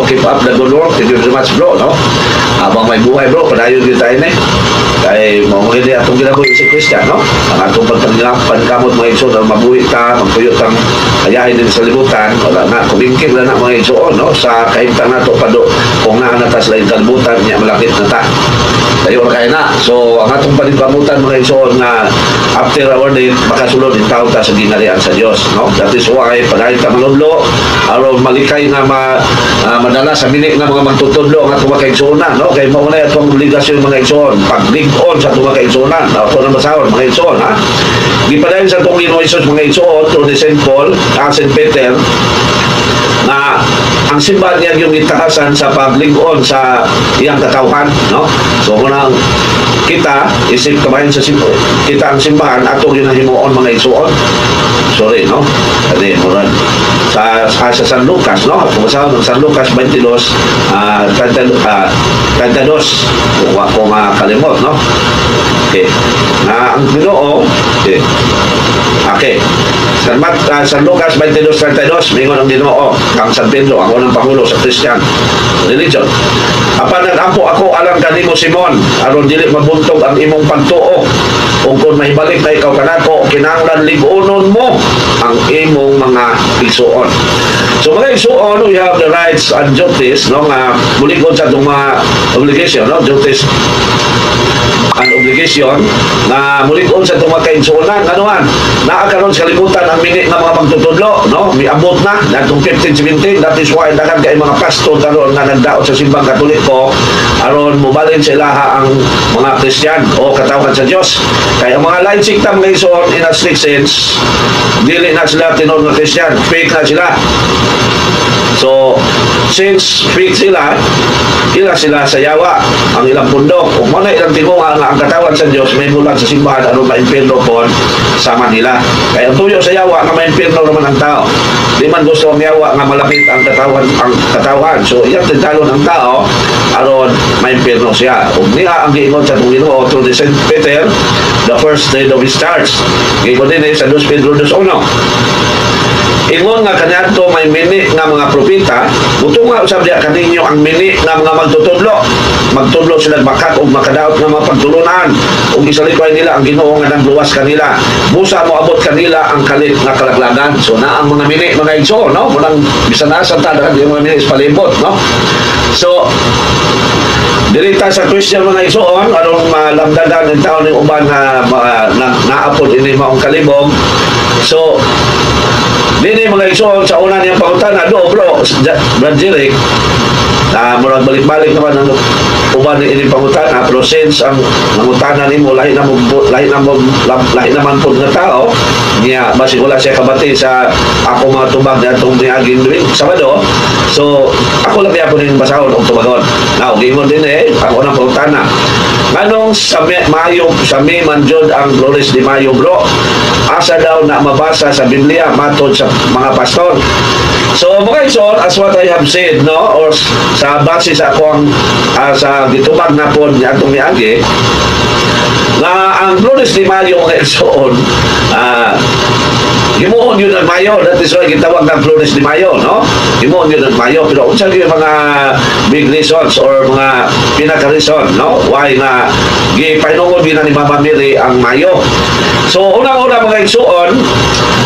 bro. Keep up the good work. Thank you very much, bro, no? Habang may buhay, bro, padayon din tayo na eh. Kaya mga hindi atong ginabuhi si Christian, no? Ang atong pagkamot mga igsoon na mabuhi ta, magpuyot ang ayahin din sa libutan, wala na, kumingkig na mga igsoon, no? Sa kaimtang nato pado, kung naanatas lang yung kalibutan, niya malapit na ta. Tayo na kayo na. So, ang atong panipamutan mga igsoon na after our day, makasulod yung tao ta sa ginarian sa Diyos, no? That is why, padayon ta manudlo, aron malikay na madala sa minik na mga magtutudlo ang atong mga igsoon, no? Kaya mauna itong obligasyon mga igsoon, pag-lig-on sa itong mga igsoon, ito na masahon mga igsoon, ha? Di pa dahil sa itong Ginoong Hesus mga igsoon, through the St. Paul, St. Peter, na ang simbahan niya yung itahasan sa paglingon sa iyang katawhan, no? So unang kita isip kabayan sa simbahan, kita ang simbahan atong yun ang himuon mga igsoon. Sorry, no? Kasi moran sa San Lucas, no? Kung masahon ng San Lucas 22 32 kung kalimot, no? Okay. Na ang Ginoo, okay. San Lucas 22:32, mingon ang Ginoo kang San Pedro, ang unang pangulo sa Christian religion. Apan nagampo ako alang kanimo Simon, aron dili mabuntog ang imong pagtuo. Ug kung mahibalik na ikaw kanako, kinahanglan lig-unon mo ang imong mga igsuon. So mga igsuon, we have the rights and duties, no, nga mulikod sa itong mga obligation, no, duties and obligation na mulikod sa itong mga kaigsuonan. Anuhan, naakaroon sa kalibutan ang minit na mga magtutudlo, no, miabot na natong 15-17. That is why dagan kay mga pastor karon nga nagdaot sa simbang Katoliko aron mobalin sa ilaha ang mga Kristiyan o katawhan sa Dios. Kaya ang mga lain sikta mga igsoon, in a strict sense, dili na sila tinod nga Kristiyan, fake na sila. So, since fake sila sila sa yawa ang ilang pundok. Kung muna ilang tingunga nga ang katawan sa Diyos, may bulan sa simbahan, aron ma-impirno po sa Manila. Kaya ang tuyo sa yawa nga ma-impirno naman ang tao. Di man gusto ang yawa nga malapit ang katawan. So, iyang tintalon ang tao, aron ma-impirno siya. Kung niya ang giingon sa Ginoo through the St. Peter, the first day of his stars. Giingon din sa 2 Pedro 2:1. Ingon nga kanyanto may mini nga mga propeta, buto nga usab diya kaninyo ang mini nga mga magtudlo sila bakat o makadaot nga mga pagtulunan o gisalipay nila ang Ginoo nga nagluwas kanila, busa mo abot kanila ang kalit nga kalaglagan. So na ang mga mini mga igsoon, no, munang bisan na sa tada yung mga mini palibot, no. So dirita sa Christian mga igsoon, aron malamdagan ng taon ng uban na naapod ini maong kalibong. So dini mga igsoon sa una niyang pangutana, do bro, Brad Jeric, murag balik-balik naman ang uban ni ini pangutana, pero since ang pangutana nimo lahi naman po nga tao niya, basi wala siya kabati sa ako mga tubag na itong niaging duwing Sabado, so ako lang po rin basahon o tubagon. Now, gimon din ang unang pangutana, nganong sa Mayo, sa May manjod ang Flores de Mayo, bro, asa daw na mabasa sa Biblia matod sa mga pastor. So mga igsoon, as what I have said, no, or sa base sa akong sa gitubag na po ni atong miagi, na ang Flores de Mayo mga igsoon, himuon yun ang Mayo. That is why gitawag ng Flores de Mayo, no? Himuon yun ang Mayo. Pero unsa yung mga big reasons or mga pinaka-reason, no? Why nga gipainungod yun ni Mama Mary ang Mayo. So unang-una mga igsoon,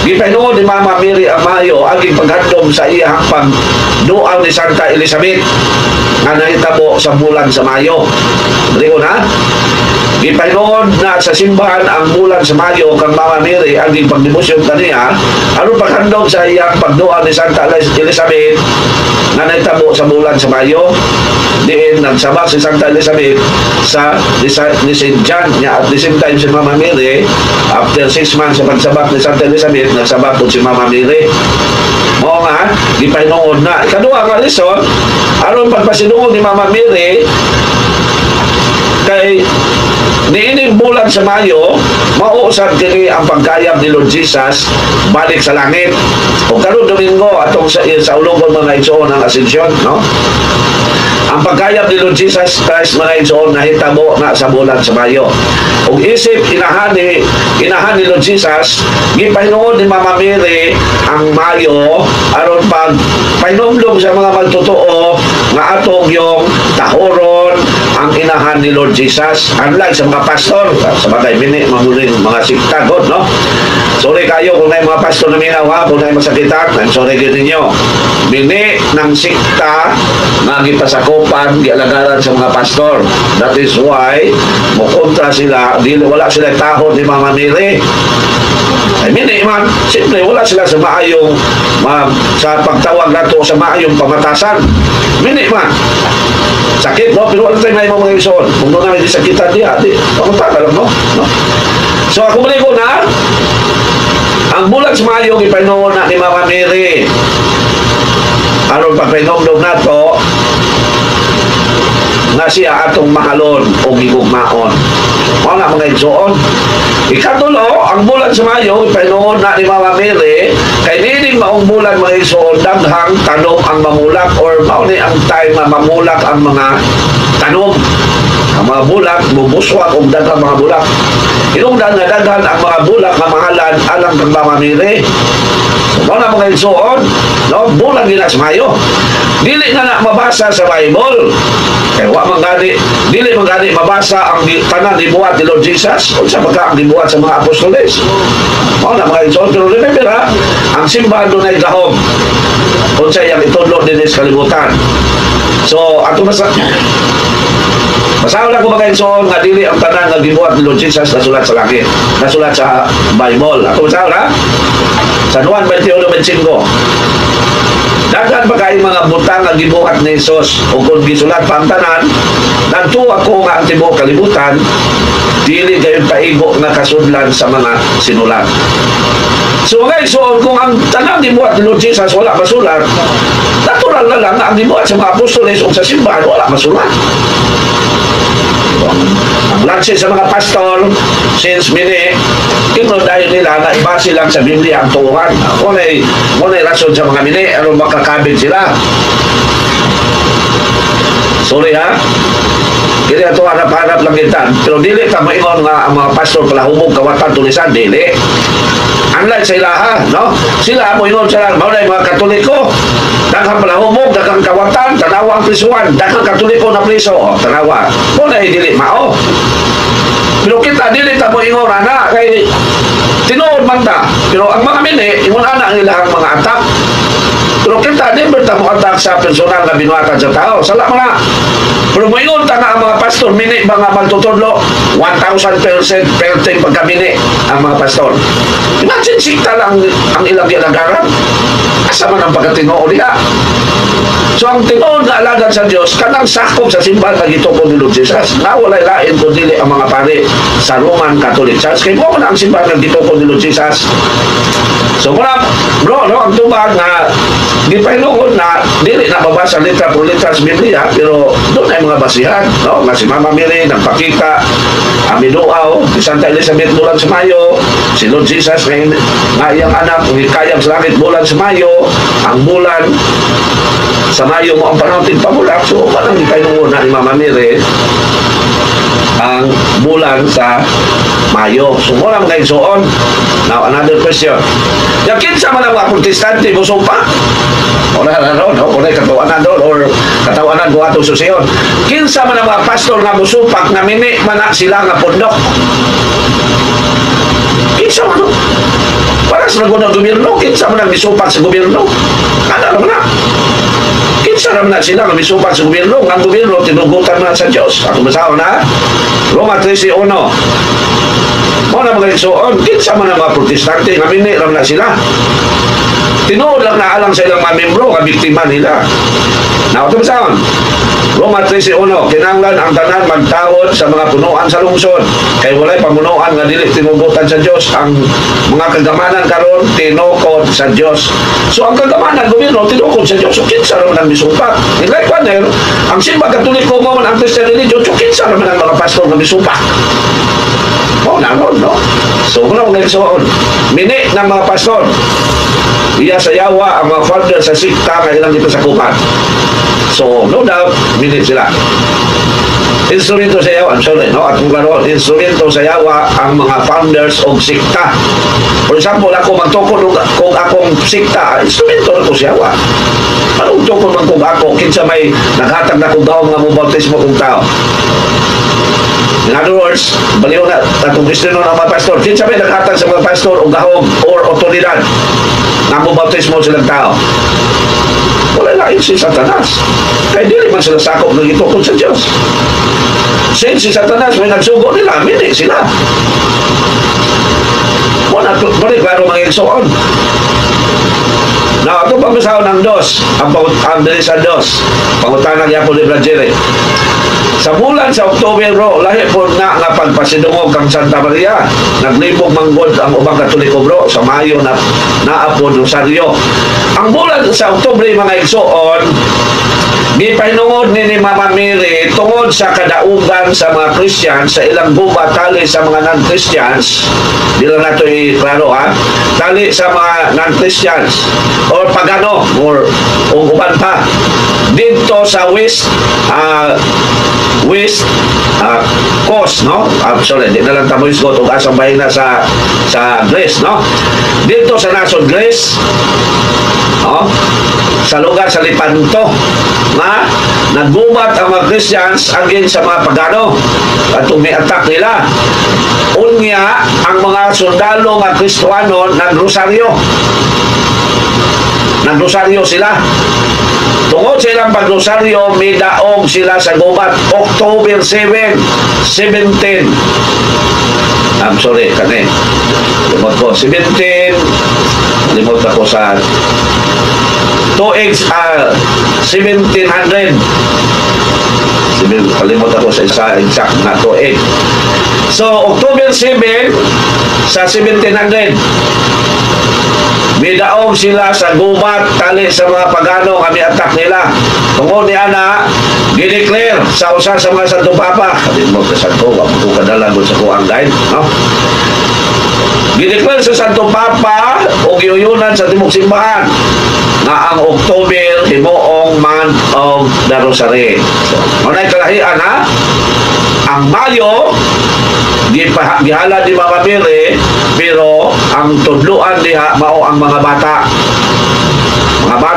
gipainungod ni Mama Mary ang Mayo aging paghandom sa iyang pagduaw ni Santa Elizabeth nga nahitabo sa bulan sa Mayo. Dili na? Gipainungod na sa simbahan ang bulan sa Mayo kang Mama Mary ang pagdebosyon kaniya aron paghandog sa iyang pagduaw ni Santa Elizabeth nga nahitabo sa bulan sa Mayo. Diin nagsabak si Santa Elizabeth ni St. John niya at the same time si Mama Mary. After 6 months sa pagsabak ni Santa Elizabeth, nagsabak po si Mama Mary. Mo nga, gipainungod na. Ikaduha nga lison, aron pagpasinungod ni Mama Mary kay niining bulan sa Mayo, mauusad kini ang pagkayab ni Lord Jesus balik sa langit. O karon Domingo atong sa ulogon mga igsoon ang Ascension, no? Ang pagkayab ni Lord Jesus Christ mga igsoon nahitabo na sa bulan sa Mayo. Ug isip inahan ni Lord Jesus, gipahinuod ni Mama Mary ang Mayo aron pag painumdum sa mga magtotoo nga atong yung tahoron ang inahan ni Lord Jesus. Unlike sa mga pastor, sa bagay, mamuling mga sikta, God, no? Sorry kayo kung na mga pastor na minaw, ha? Kung na masakitan, I'm sorry kayo ninyo. Bini ng sikta nga gipasakupan, gialagaran sa mga pastor. That is why, mukontra sila, wala sila tahon ni Mama Mary. Ay, mini man, simple, wala sila sa maayong sa pagtawag nato sa maayong pamatasan. Mini man. Sakit, no? Pero ano tayo na yung mga ison? Kung doon namin disakitan niya, pamatasan lang, no? So, ako muli ko na, ang bulan sa maayong ipainom na ni Mama Mary. Aron pagpainom na to, nga siya atong mahalon o gigugmaon. Mga mga igsoon. Ikatulo, ang bulan sa Mayo, ipainuon na ni Mama Mary, kay nining maong bulan mga igsoon, daghang tanom ang mamulak or mauni ang time na mamulak ang mga tanom. Ang mga bulak, bubuswak o daghang mga bulak. Inungdan nga daghan ang mga bulak na mahalan alang kang Mama Mary. Mga mga igsoon, no? Bulan gina sa Mayo. Dili na mabasa sa Bible. Kaya dili mangani mabasa ang tanan gibuhat ni Lord Jesus o sa pagka ang gibuhat sa mga apostoles. Mga igsoon, pero remember ha, ang simbahan doon ay gahom. Kung siya yung itudlo din sa kalibutan. So, ato masaw lang ko mga igsoon nga dili ang tanan nga gibuhat ni Lord Jesus nasulat sa langit, nasulat sa Bible. Ato masaw na sa Juan 21:25. Dagan ba kayo mga butang nga gibuhat ni Jesus o kung gisulat pa ang tanan, nanto ako nga ang tibuok kalibutan, dili kayong paigo na kasudlan sa mga sinulat. So guys, so kung ang tanan gibuhat ni Lord Jesus wala masulat, natural na lang na ang gibuhat sa mga apostoles o sa simbahan wala masulat. Ang lansin sa mga pastor since mini dahil nila na ibase lang sa Biblia ang tuwan. Muna'y rason sa mga mini ano makakabit sila. Sorry ha, hindi ito hanap-hanap lang itan, pero dili ka maingon nga ang mga pastor palahubog kawatan tulisan, dili. Unlike sa ilaha, no? Sila mo ingon sila, maunay mga Katoliko, daghang palahubog, daghang kawatan, tanawa ang prisuan, daghang Katoliko na priso, tanawa. Muna'y dili mao. Pero kita, dili ta mo ingon ana, kay tinuod man ta. Pero ang mga mini, ingon ana ang ilang mga atak. Pero kita, di ba ta mo atak sa personal na binuhatan sa tao? Sala mo na. Pero mo ingon ta nga ang mga pastor, mini mga magtutudlo, 1,000% perting pagkamini ang mga pastor. Imagine, sikta lang ang ilang ilagaran. Asa man ang pagkatinoo niya. So ang tinuod na alagan sa Diyos, kanang sakop sa simbahan na gitukod ni Lord Jesus, na walay lain kung dili ang mga pare sa Roman Catholic Church. Kaya mo na ang simbahan na gitukod ni Lord Jesus. So muna, bro, no, ang tubag na gipailungod na dili na mabasa litra por litra sa Biblia, pero doon ay mga basihan, no? Nga si Mama Mary nagpakita, Aminuaw, si Santa Elizabeth bulan sa Mayo, si Lord Jesus nga iyang anak, kayang sa langit bulan sa Mayo, ang bulan sa Mayo mo ang panahon tigpamulak. So parang ipainuon na ni Mama Mary ang bulan sa Mayo. So muna mga igsoon. Now another question, yakin sa mga protestante busog pa? Wala katawanan doon or katawanan ko atong susiyon. Kinsa man ang mga pastor nga musupak na mini man sila nga pundok? Kinsa man? Para sa nagunang gobyerno, kinsa man ang misupak sa gobyerno? Ano naman na? Kinsa naman na sila nga misupak sa gobyerno? Ang gobyerno tinugutan na sa Diyos. Ako masaw na Roma 13:1. Mga mga igsoon, kinsa man ang mga protestante nga mini ram na sila. Tinuod lang na alang sa ilang mga membro nga biktima nila. Now, ito masaon, Roma 13:1, kinanglan ang tanan magtawod sa mga punuan sa lungsod, kay walay pamunuan nga dili tinugutan sa Dios. Ang mga kagamanan karon tinukod sa Dios. So ang kagamanan gobyerno tinukod sa Dios. So kinsa naman ang misupak? Like partner, ang simba Katoliko mo man ang Christian religion, so kinsa naman ang mga pastor nga misupak? Oh, no. So kung mga igsoon, mini ng mga pastor, iya sa yawa ang mga father sa sikta nga ilang dito sa kupan. So, no doubt, minit sila. instrumento sa yawa, I'm sorry, no? At kung gano'n, instrumento sa yawa ang mga founders o sikta. For example, ako magtukod kung akong sikta, instrumento na ko sa yawa. Anong tukod man kung ako, kinsa may naghatag na kung daw nga mo bautismo kung tao. In other words, baliw na atong Kristiyano ng mga pastor, kinsa may naghatag sa mga pastor o gahom or otoridad na mo bautismo silang tao. Wala lain si Satanas. Kaya dili man sila sakop ng itukod sa Diyos. Since si Satanas may nagsugo nila, mini sila. Wala klaro mga igsoon. Now, ito pagmasaw ng dos, ang bilis sa dos, pangutangan niya po ni Brajere. Sa bulan sa October, bro, lahi po na nga pagpasidungog kang Santa Maria. Naglibog manggod ang ubang Katoliko, bro, sa Mayo na naapod Rosario. Ang bulan sa October, mga igsoon, gipahinungod ni Mama Mary tungod sa kadaugan sa mga Christians sa ilang guba tali sa mga non-Christians. Di lang nato i-klaro, ha? Tali sa mga non-Christians or pagano or uban pa dito sa West Coast, no? Sorry, di na lang tamo isgot o asang bahin na sa Greece, no? Dito sa nasod Greece, no? Sa lugar sa Lipanto na nagbumat ang mga Christians against sa mga pagano at umi-attack nila. Unya ang mga sundalo ng Kristoano nagrosaryo sila. Tungod sa ilang pagrosaryo, may daog sila sa gubat. October 7, 17. I'm sorry, kani. Limot ko. 17. Limot ako sa 1700. Kalimot ako sa isa exact na 28. So, October 7 sa 1700. May daog sila sa gubat tali sa mga pagano kami attack nila. Tungod ni Ana, gideclare sa usa sa mga Santo Papa. Sabi mo ka Santo, wag mo kadala sa kuang guide, no? Gideclare sa Santo Papa o giuyunan sa Timog Simbahan na ang October himuong month of the Rosary. So, manay kalahian, ha? Ang Mayo gihala di Mama Mary, pero ang tudluan diha mao ang mga bata,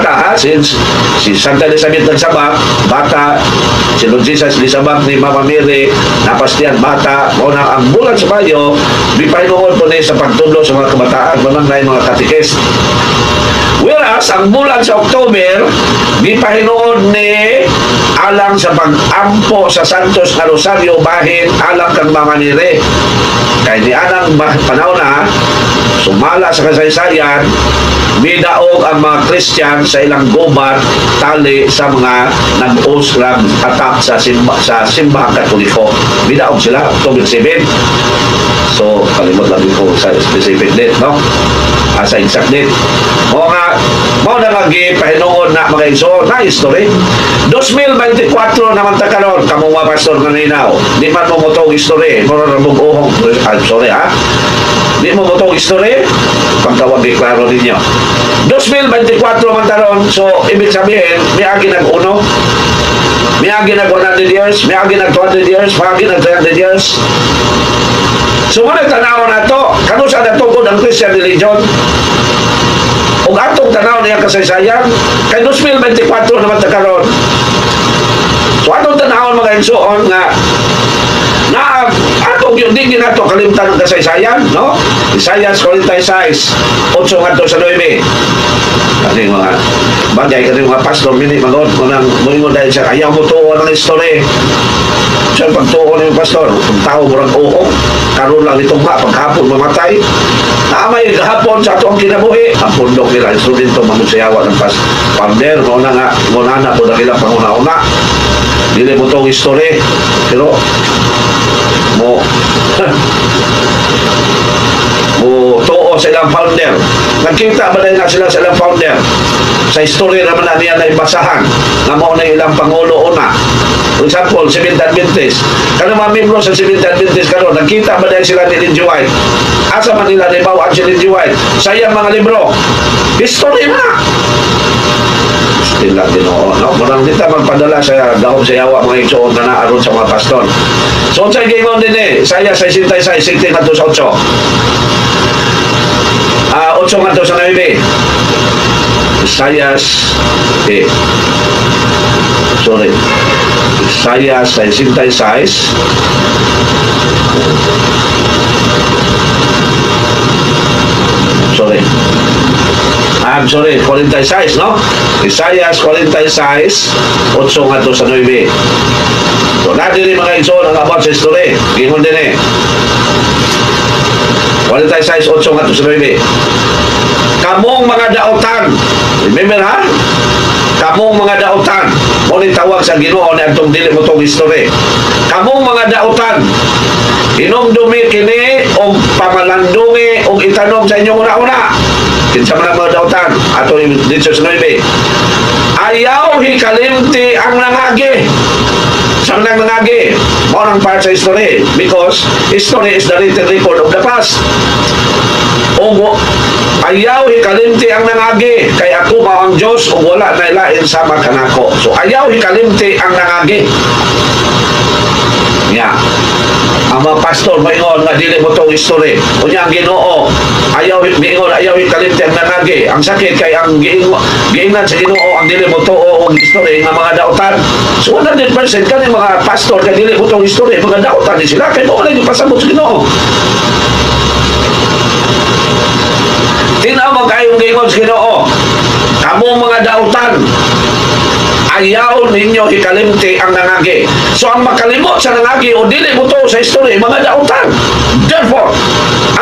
ha, since si Santa Elizabeth nagsabak bata, si Lord Jesus nagsabak ni Mama Mary napastiyan bata. Mao na ang bulan sa Mayo gipahinuon po ni sa pagtudlo sa mga kabataan manang mga katikis. Whereas ang bulan sa October gipahinuon ni alang sa pag-ampo sa Santos na Rosario bahin alang kang mga nire. Kaya di anang panahon na sumala sa kasaysayan, midaog ang mga Christian sa ilang gubat tali sa mga nag-uslang attack sa simbahang Katoliko. Midaog sila October 7. So, kalimot lang ko sa specific date, no? Sa exact date. Mo na pahinuon na mga iso na history. 2024 naman ta karon kamong mga pastor kaninaw. Di man mo motong history, mo ra buguhong. I'm sorry, ha. Di mo motong history, pagkawag klaro ninyo. 2024 man taron, so ibig sabihin, may agi nag-uno, may agi nag 100 years, may agi nag 200 years, may agi nag 300 years. So muna tanaw na to, kano sa natungkod ang Christian religion? Kung atong tanaw niya kasaysayan, kay 2024 naman takaroon. So atong tanawon mga insuon nga na atong yung di nato kalimtan ng kasaysayan, no? Isaias 46, 8 ngadto sa 9. Kasi mga bagay kasi mga pastor minit magod mo dahil siya ayaw mo tuon ang history. So pagtuon yung pastor, kung tao murang uong karon lang itong paghapon mamatay. Namay gahapon sa atong kinabuhi ang pundok nila instrumento mamusayawa ng founder mo na po na ilang panguna-una. Dili mo itong history, pero mo tuo sa ilang founder. Nagkita ba na sila sa ilang founder? Sa history naman na niya na ibasahan na mo na ilang pangulo una. For example, Seventh Adventist. Kano mga membro sa Seventh Adventist karon, nagkita ba na sila ni Ellen G. White? Asa man nila na ibawaan si Ellen G. White? Sayang mga libro. History na. Tilang Ginoo, no? Murang dita magpadala sa gahom sa yawa mga igsoon na naaron sa mga pastor. So sa gingon din Isaiah 66, 16 at 8. 8 nga sa 9. Isaiah Isaiah 66 I'm sorry, 46, no? Isaiah 46, 8 nga sa 9. So, natin rin mga igsoon ang about sa history. Gingon din 46, 8 nga sa 9. Kamong mga dautan, remember ha? Kamong mga dautan, ngunit tawag sa Ginoo ni atong dili mo tong history. Kamong mga dautan, inumdumi kini o pamalandungi o itanom sa inyong una-una. Kinsa man ang mga dautan ato dito sa 9. Ayaw hikalimti ang nangagi. Sa nangagi, mo nang part sa history because history is the written record of the past. O ayaw hikalimti ang nangagi kay ako mao ang Dios ug wala na ilain sama kanako. So ayaw hikalimti ang nangagi. Ang mga pastor maingon nga dili mo tong history. Unya ang Ginoo ayaw miingon ayaw hikalimti ang nangagi. Ang sakit kay ang giingnan sa Ginoo ang dili mo tuo og history nga mga dautan. So 100% kani mga pastor kay dili mo tong history mga dautan ni sila kay mo lagi pasabot sa Ginoo. Tinaw magkayong giingon sa Ginoo. Kamong mga dautan, ayaw ninyo hikalimti ang nangagi. So ang makalimot sa nangagi o dili mo to sa history, mga dautan. Therefore,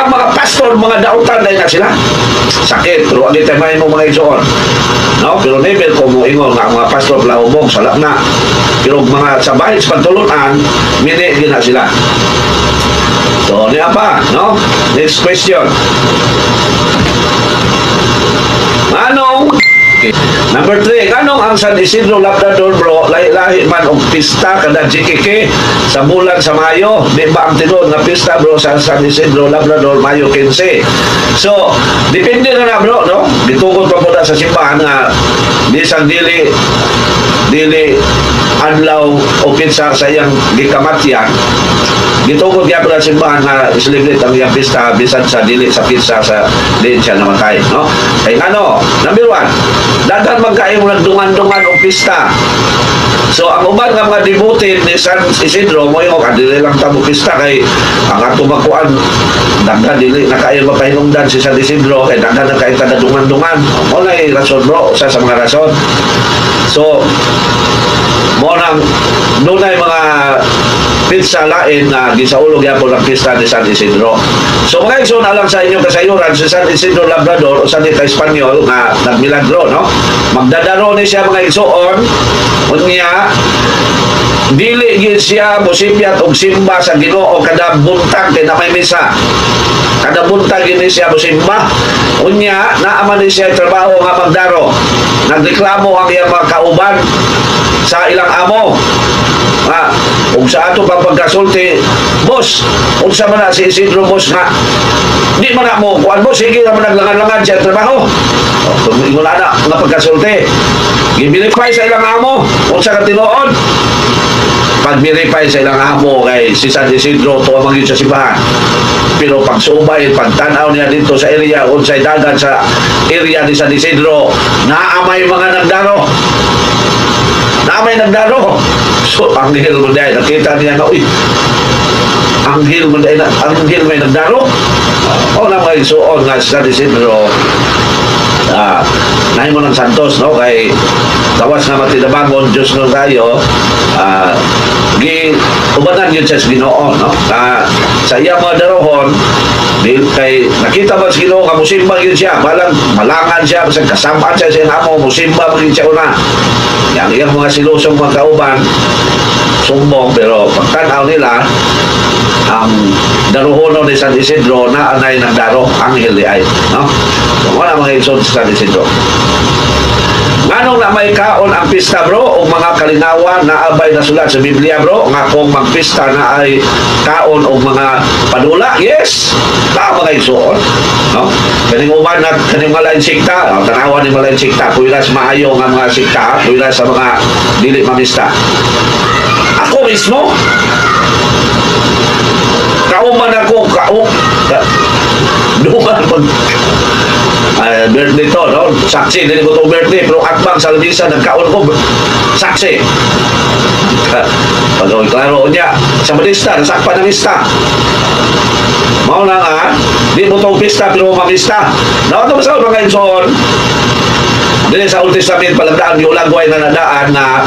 ang mga pastor, mga dautan dahil na sila. Sakit, pero ang itamay mo mga igsoon. No? Pero never ko mo ingon nga mga pastor lahubog, salak na. Pero mga sa bahay sa pantulunan, mini gina sila. So, niya pa, no? Next question. Anong number 3, anong ang San Isidro Labrador bro lahi-lahi man og pista kada GKK sa bulan sa Mayo? Di ba ang tinud nga pista bro sa San Isidro Labrador Mayo 15? So depende na bro, no? Gitungod pa po sa simbahan nga bisan dili adlaw o kinsa sa iyang gikamatyan, gitungod gyapon ang simbahan nga celebrate ang iyang pista bisan sa dili sa pista sa din siya namatay, no? Kay ano, number 1, daghan magkayo nagdungan-dungan o pista. So ang uban nga mga devoted ni San Isidro mo yung dili lang tamo pista kay ang ato makuan daghan dili na kayo mapahinungdan si San Isidro kay daghan na kayo dungan-dungan. Mo na rason bro sa mga rason. So mo nang dunay mga pizza lain na gisaulog yapon ang pista ni San Isidro. So mga igsoon alam sa inyong kasayuran si San Isidro Labrador o salita Espanyol na nagmilagro, no? Magdadaro ni siya mga igsoon unya dili gid siya mosipyat og simba sa Ginoo kada buntag kay na may misa. Kada buntag gid siya mosimba. Unya naaman ni siya trabaho nga magdaro. Nagreklamo ang iyang mga kauban sa ilang amo. Kung sa ato pagkasulti, boss, kung sa man na si Isidro boss nga, di man na mo, kuan mo, sige naman naglangan-langan siya trabaho. Kung wala na, nga pagkasulti, gibilipay sa ilang amo, kung sa katinoon, pag-verify sa ilang amo kay si San Isidro tuwa magiging sa simbahan. Pero pag subay, pagtanaw niya dito sa area, kung sa dagan sa area ni San Isidro, naamay mga nagdaro. Naamay nagdaro. So, anghel mo dahil, nakita niya na, uy, anghel mo dahil, anghel may nagdaro. O na may suon nga sa San Isidro, nahin mo ng Santos, no? Kay kawas nga matinabangon, Diyos ng tayo, ubanan yun sa Ginoo, no? Sa iya mga darohon, kay nakita ba sa Ginoo nga musimba yun siya, malangan siya, kasamaan siya sa amo, musimba mo yun siya una. Yang iyang mga silusong mga kauban, sumbong, pero pagtanaw nila, ang daruhono ni San Isidro na anay nagdaro, anghel di ay, no? So, wala mga isod sa San Isidro. Nganong na may kaon ang pista bro o mga kalinawan na abay na sulat sa Biblia bro nga kung magpista na ay kaon o mga padula? Yes, tama kayo suon, no? Kaning uman na kaning mga lain sikta, tanawan ni mga lain sikta, puwilas maayo nga mga sikta, puwilas sa mga dili mamista. Ako mismo kauman ako duman pag birthday to, no? Saksi din ko itong birthday, pero atbang sa labisa nagkaon ko saksi. Pag klaro niya sa malista, nasakpan ng lista. Mao na nga, di mo itong pista pero mamista. Nawato sa mga insoon din sa Old Testament palagdaan yung lagway na nadaan na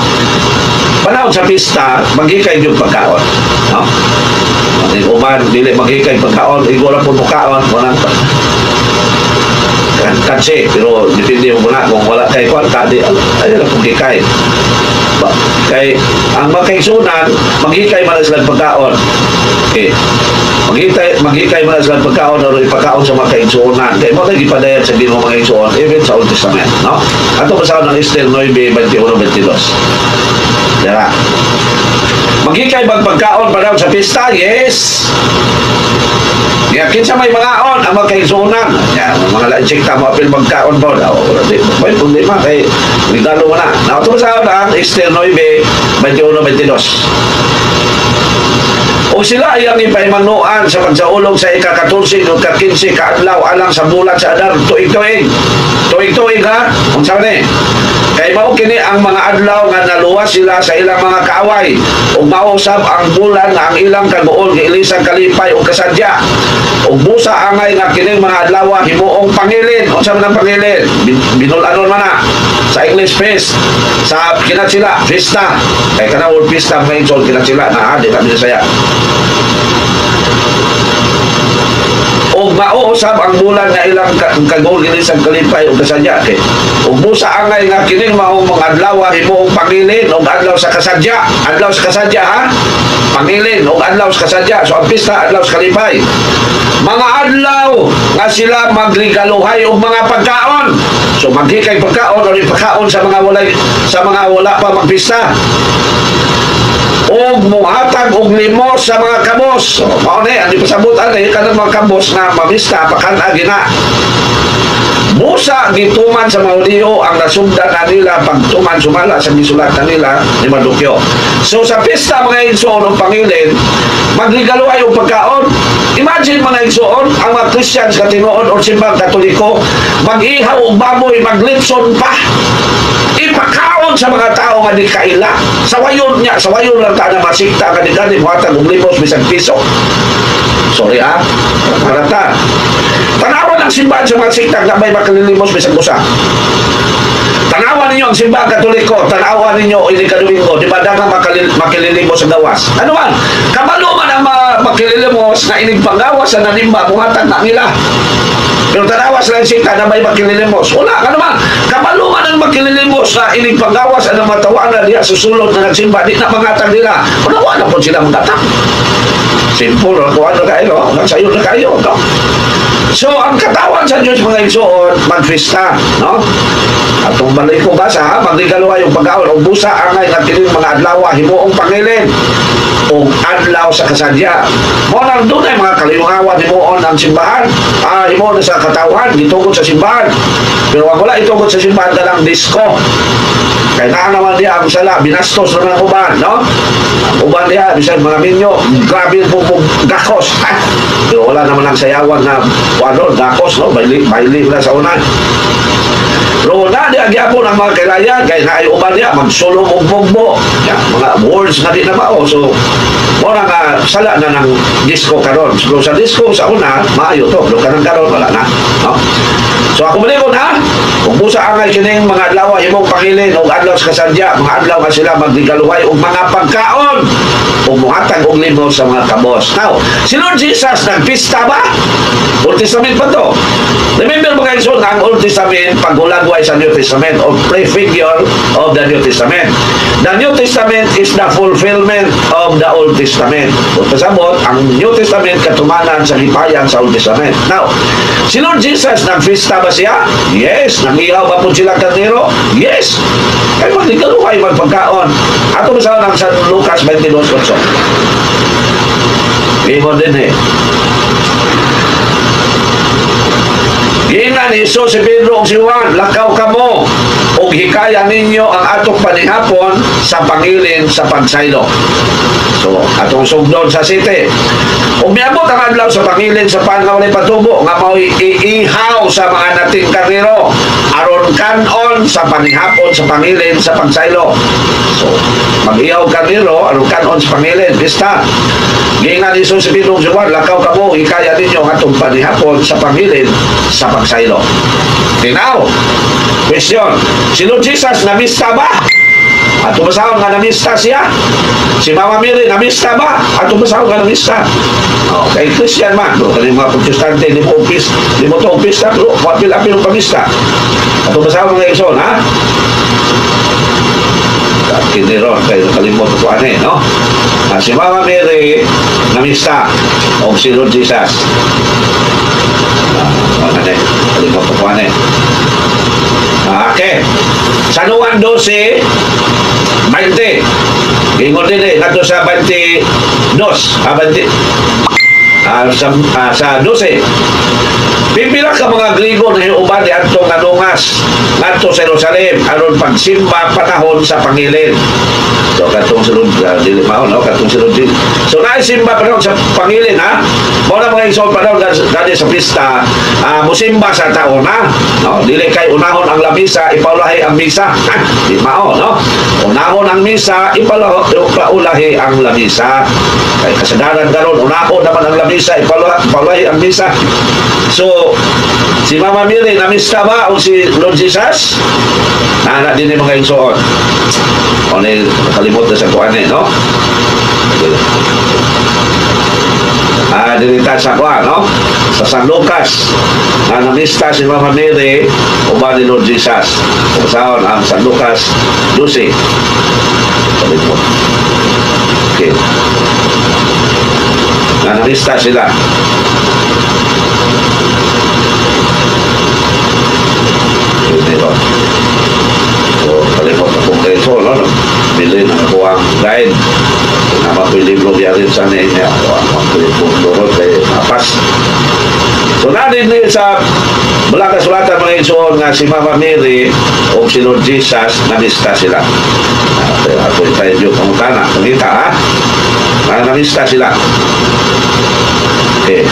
panahon sa pista maghikay yung pagkaon, no? Uman dili maghikay pagkaon, igora po pagkaon walang kansi, pero depende mo na kung wala kay kwarta di ayun ang hikay kay ang magkaigsunan maghikay man sila pagkaon. Okay, maghikay man sila pagkaon o ipagkaon sa magkaigsunan kay mo lagi padayat sa Ginoo mga igsuon even sa Old Testament, no? Ato basaw ng Esther 9:21-22. Dara maghikay bang pagkaon pa daw sa pista? Yes. Kinsa may mga-on ang magkaigsunan. Mga lansik tamo apil magkaon po. May problema kay regalo mo na. Ito sa ang Esther 9:21-22. O sila ay ang ipaimanuan sa pagsaulong sa ika-14 o ika-15 kaadlaw alang sa bulan sa Adar tuig-tuig. Tuig-tuig ha? Kung saan kay mao kini ang mga adlaw nga naluwas sila sa ilang mga kaaway ug mausab ang bulan nga ang ilang kaguol giilisang kalipay ug kasadya ug busa angay nga kining mga adlaw himuong pangilin. Unsa man ang pangilin? Binul-anon man na sa English feast sa kinatsila fiesta kay kana word fiesta may insol kinatsila na di kami saya o mauusab ang bulan na ilang kagol ginisang kalipay o kasadya kay ug busa angay nga kining maong mga adlaw himuong pangilin og adlaw sa kasadya ha, pangilin og adlaw sa kasadya. So ang pista adlaw sa kalipay mga adlaw nga sila magligaluhay og mga pagkaon. So maghikay pagkaon o pagkaon sa mga wala pa magpista og muhatag og limos sa mga kabos. Mao ni ani pasabutan ni kanang mga kabos nga mamista pakana gina. Busa gituman sa mga Hudiyo ang nasugdan na nila pagtuman sumala sa gisulat na nila ni Mardukyo. So sa pista mga igsoon o pangilin magligaluhay og pagkaon. Imagine mga igsoon ang mga Christians nga tinuod o simbang Katoliko mag-ihaw og baboy maglipson pa ipakaon sa mga tao nga di kaila. Sa wayon lang ta na masikta nga di gani muhatag og limos bisag piso. Sorry ha, marata tanawan ang simbahan sa mga sikta na may makalilimos bisag busa. Tanawan ninyo ang simbahan Katoliko, tanawan ninyo ini kadomingo di ba daghang makililimos sa gawas. Ano man kabalo man ang makililimos na ining panggawas sa nanimba muhatag na nila. Pero tanawas lang sikta na may makililimos. Wala ka naman. Kapaluman ang makililimos na ining panggawas ang matawan na diya susulod na nagsimba. Di na mangatang nila. Wala po sila mangatang. Simple. Kuha na kayo. Nagsayo na kayo. No? So, ang katawan sa Diyos mga igsoon, magfista. No? At kung balik ko basa, magligalawa yung pagkaon o busa angay ng kining mga adlaw, himuong pangilin o adlaw sa kasadya. Mo nang doon ay mga kaliwangawan himuon ang simbahan. Himuon sa katawan, ditugod sa simbahan. Pero wag wala itugod sa simbahan ka lang disco. Kaya na naman niya ang sala, binastos na ng uban, no? Uban niya, bisan mga minyo, grabe po gakos. Pero wala naman ang sayawan na wano, gakos, no? Baili na sa unan. Pero na di agyapon ang mga kailayan, kaya na ay uban niya, magsulong og bugbo. Mga words na di na mao. So, muna nga sala na ng disco karon. So, sa disco sa una, maayo to. Pero kanang karon, wala na. No? So, ako malikod ha, kung busa angay kining mga adlaw, himong pangilin o adlaw sa kasadya, mga adlaw nga sila magdigaluhay o mga pagkaon o muhatag og limos sa mga kabos. Now, si Lord Jesus nagpista ba? Old Testament pa to. Remember mga igsoon, ang Old Testament pagulagway sa New Testament or prefigure of the New Testament. The New Testament is the fulfillment of the Old Testament. Kung pasabot, ang New Testament katumanan sa hipayan sa Old Testament. Now, si Lord Jesus nagpista ba siya? Yes. Nag-ihaw ba po sila karnero? Yes. Kaya magligaluhay magpagkaon. Ato ba sa San Lucas 22:8? Ihon din eh. Giingnan ni Jesus si Pedro o si Juan, lakaw kamo o hikaya ninyo ang atong panihapon sa pangilin sa pagsaylo. So, atong sugdon sa city. Kung miabot ang adlaw sa pangilin sa pangawalay patubo, nga mao'y iihaw sa mga nating karnero, aron kanon sa panihapon sa pangilin sa pagsaylo. So, mag-ihaw karnero, aron kanon sa pangilin. Bista, giingnan ni Jesus si Pedro o si Juan, lakaw kamo, hikaya ninyo ang atong panihapon sa pangilin sa pagsaylo. Now, question, si Lord Jesus namista ba? At tumasahon nga namista siya. Si Mama Mary namista ba? At tumasahon nga namista. Okay, Christian man. Kaya mga protestante, di mo to umpista, pero kapil-apil ang pamista. At tumasahon nga ison, ha? Kiniron, kayo nakalimot ko ano no? Si Mama Mary namista o si Lord Jesus. Kalimot ko ano okay. Sa Juan 12, 20. Ingon din eh, nato sa 22. Sa 12. Pipila ka mga Grigo na hiuban di atong nanungas ngadto sa Jerusalem aron pagsimba panahon sa pangilin. So katong sulod dili mao no katong sulod din. So naisimba panahon sa pangilin ha. Mao na mga isol panahon gani sa pista musimba sa taon na no dili kay unahon ang lamisa ipaulahi ang misa. Di mao no. Unahon ang misa ipaulahi ang lamisa. Kay kasadaran karon unahon naman ang lamisa ipaulahi ang misa. So, si Mama Mary, namista ba o si Lord Jesus? Anak din yung mga insoon. O na nakalimot na sa kuwan no? Dinita sa kuwan, no? Sa San Lucas, na namista si Mama Mary o ba ni Lord Jesus? Kung saan ang San Lucas 12. Kalimot. Okay. Na namista sila. Diba? So, kalimot na kong reso, no? Bilin ako ang guide na mapilibro rin sa niya. Ang mapilibro kay Apas. So, narin sa Balakasulatan mga isoon nga si Mama Mary o si Lord Jesus namista sila. Ako tayo yung pangutana. Pagkita, ha? Namista sila. Okay.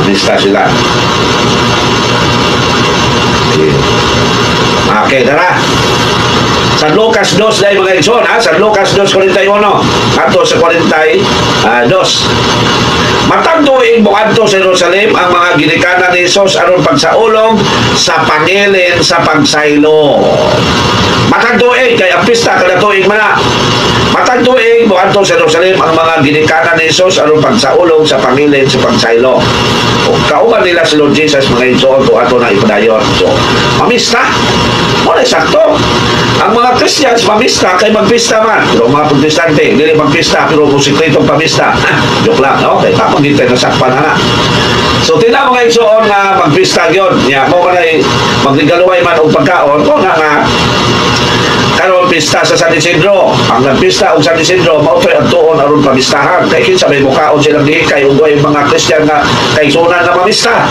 Namista sila. Okay, tara. San Lucas 2 dahil mga igsoon, ha? San Lucas 2:41 ato sa 42. Matagduing bukadto sa Jerusalem ang mga ginikanan ni Jesus aron pagsaulong sa pangilin sa pagsaylo. Matagduing kay ang pista kada tuig man. Matagduing bukadto sa Jerusalem ang mga ginikanan ni Jesus aron pagsaulong sa pangilin sa pagsaylo. Kauban nila si Lord Jesus mga igsoon to ato na ipadayon. So, mamista. Wala sakto. Ang mga Christians mamista kay magpista man. Pero mga protestante, hindi magpista pero musikritong pamista. Joke lang, no? Kaya tapos hindi tayo nasakpan na. So, tina mga igsoon nga magpista yun. Mo ka na magligaluhay man o pagkaon. Kung nga karon pista sa San Isidro. Ang nagpista og San Isidro mautoy ang tuon aron pamistahan. Kay kinsa may mukhaon silang dihikay ug mga Kristiyan nga kay sunan na mamista.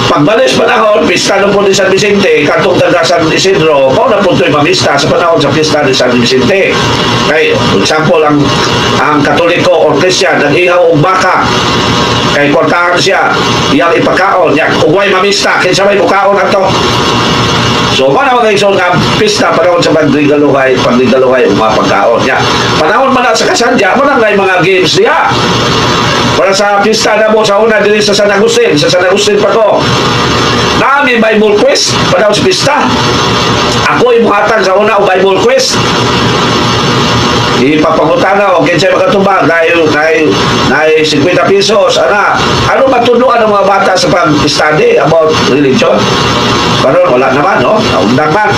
Pagbalis panahon, pista ng po ni San Vicente, katong taga San Isidro, mao na po ito'y mamista sa panahon sa pista ni San Vicente. Kay, for example, ang Katoliko o Christian, nag-ihaw og baka, kay kwartahan siya, iyang ipakaon, ugway mamista, kaya sabay bukaon na to. So, mana mga isong pista panahon sa pagligaluhay, mga pagkaon niya. Panahon man na sa kasandya, mo na mga games niya. Para sa pista na mo sa una dili sa San Agustin pa ko. Nami Bible quiz panahon sa pista. Ako imuhatan sa una o Bible quiz. ipapangutana o kinsay makatubag dahil 50 pesos ana ano matudloan ng mga bata sa pag-study about religion karon wala naman no naundang man.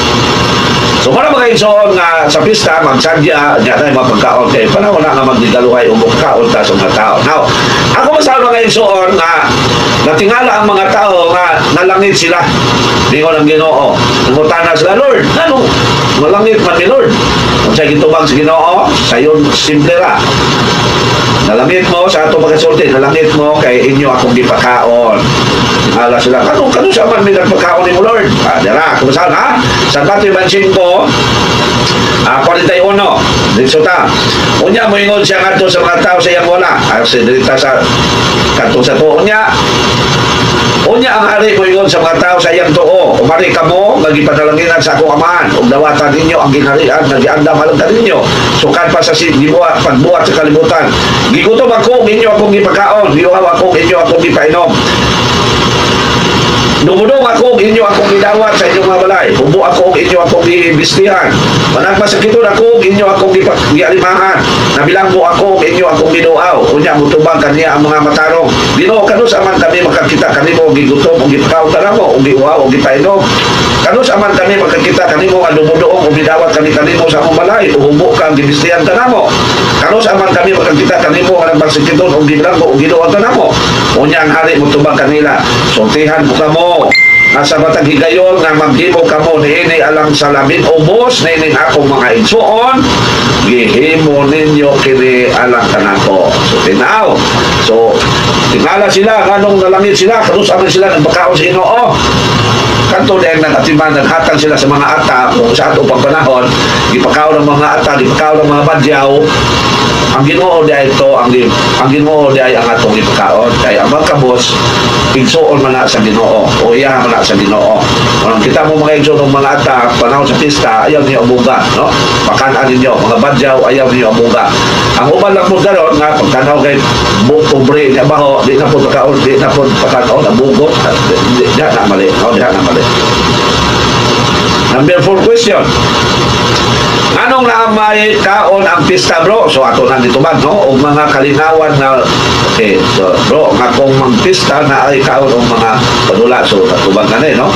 So para mga igsoon nga sa pista magsadya nya tay mapagkaon kay panahon na nga magdigaluhay og kaon ta sa mga tao. Now, ako masabi mga igsoon nga natingala ang mga tao nga nalangit sila. Dingon ang Ginoo. Nangutana sila, Lord, ano? Nalangit man ni Lord. Kung sa'y gitubang sa Ginoo, sayon simple ra. Nalangit mo sa ato pagkasulti, nalangit mo kay inyo akong gipakaon. Tingala sila, kano sa man may nagpakaon ni mo Lord? Dira, kumusta ha? Sa Matthew 5, 41, dito ta. Unya mo ingon siya ngadto sa mga tao sa iyang wala. Kasi dito sa kanto sa tuo niya. Unya ang hari mo ingon sa mga tao sa iyang tuo. Umari kamo magipadalanginan sa akong amahan. Ug dawatan ninyo ang ginharian nga giandam halangtan ninyo. Sukad pa sa gibuhat pagbuhat sa kalibutan. Gigutom ako inyo akong gipakaon. Giuhaw ako inyo akong gipainom. Dumudong ako inyo akong gidawat sa inyong mga balay. Hubo ako inyo akong gibistihan. Managmasakiton ako inyo akong gialimahan. Nabilanggo ako inyo akong ginuaw. Unya mutubang kaniya ang mga matarong. Ginoo kanus aman kami makakita kanimo gigutom o gipakaon kanamo o giuaw o gipainom. Kanus aman kami makakita kanimo nga dumudoong o gidawat kanimo sa akong balay. Hubo kang gibistihan kanamo. Kanus aman kami makakita kanimo nga nagmasakiton o gibilanggo o ginuaw kanamo. Unya ang hari mutubang kanila. Sultihan mo kamo nasa batang higayon nga maghimo kamo niini alang salamin ubos niini akong mga igsuon gihimo ninyo kini alang kanako. So tinaw. So tingala sila kanong nalangit sila kanus aman sila nagpakaon sa Ginoo. Kanto dahil nagatiman naghatag sila sa mga ata kung sa ato pagpanahon gipakaon ng mga ata gipakaon ng mga badyaw. Ang Ginoo dahil ito ang Ginoo dahil ang atong ipakaon kaya ang magkabos igsuon man na sa Ginoo o iya man na sa Ginoo. Kung kita mo mga igsuon ng mga ata panahon sa pista ayaw niyo amuga no pakanan ninyo mga badyaw ayaw niyo amuga. Ang uban lang po daron nga pagtanaw kay pobre niya baho di na po pagkaon di na po pagkaon abugot di na mali no di na mali. Number 4 question. Anong naamay kaon ang pista bro? So ato na dito ba no? O mga kalinawan na okay, so bro, nga kung magpista na ay kaon o mga padula. So natubag ka na no?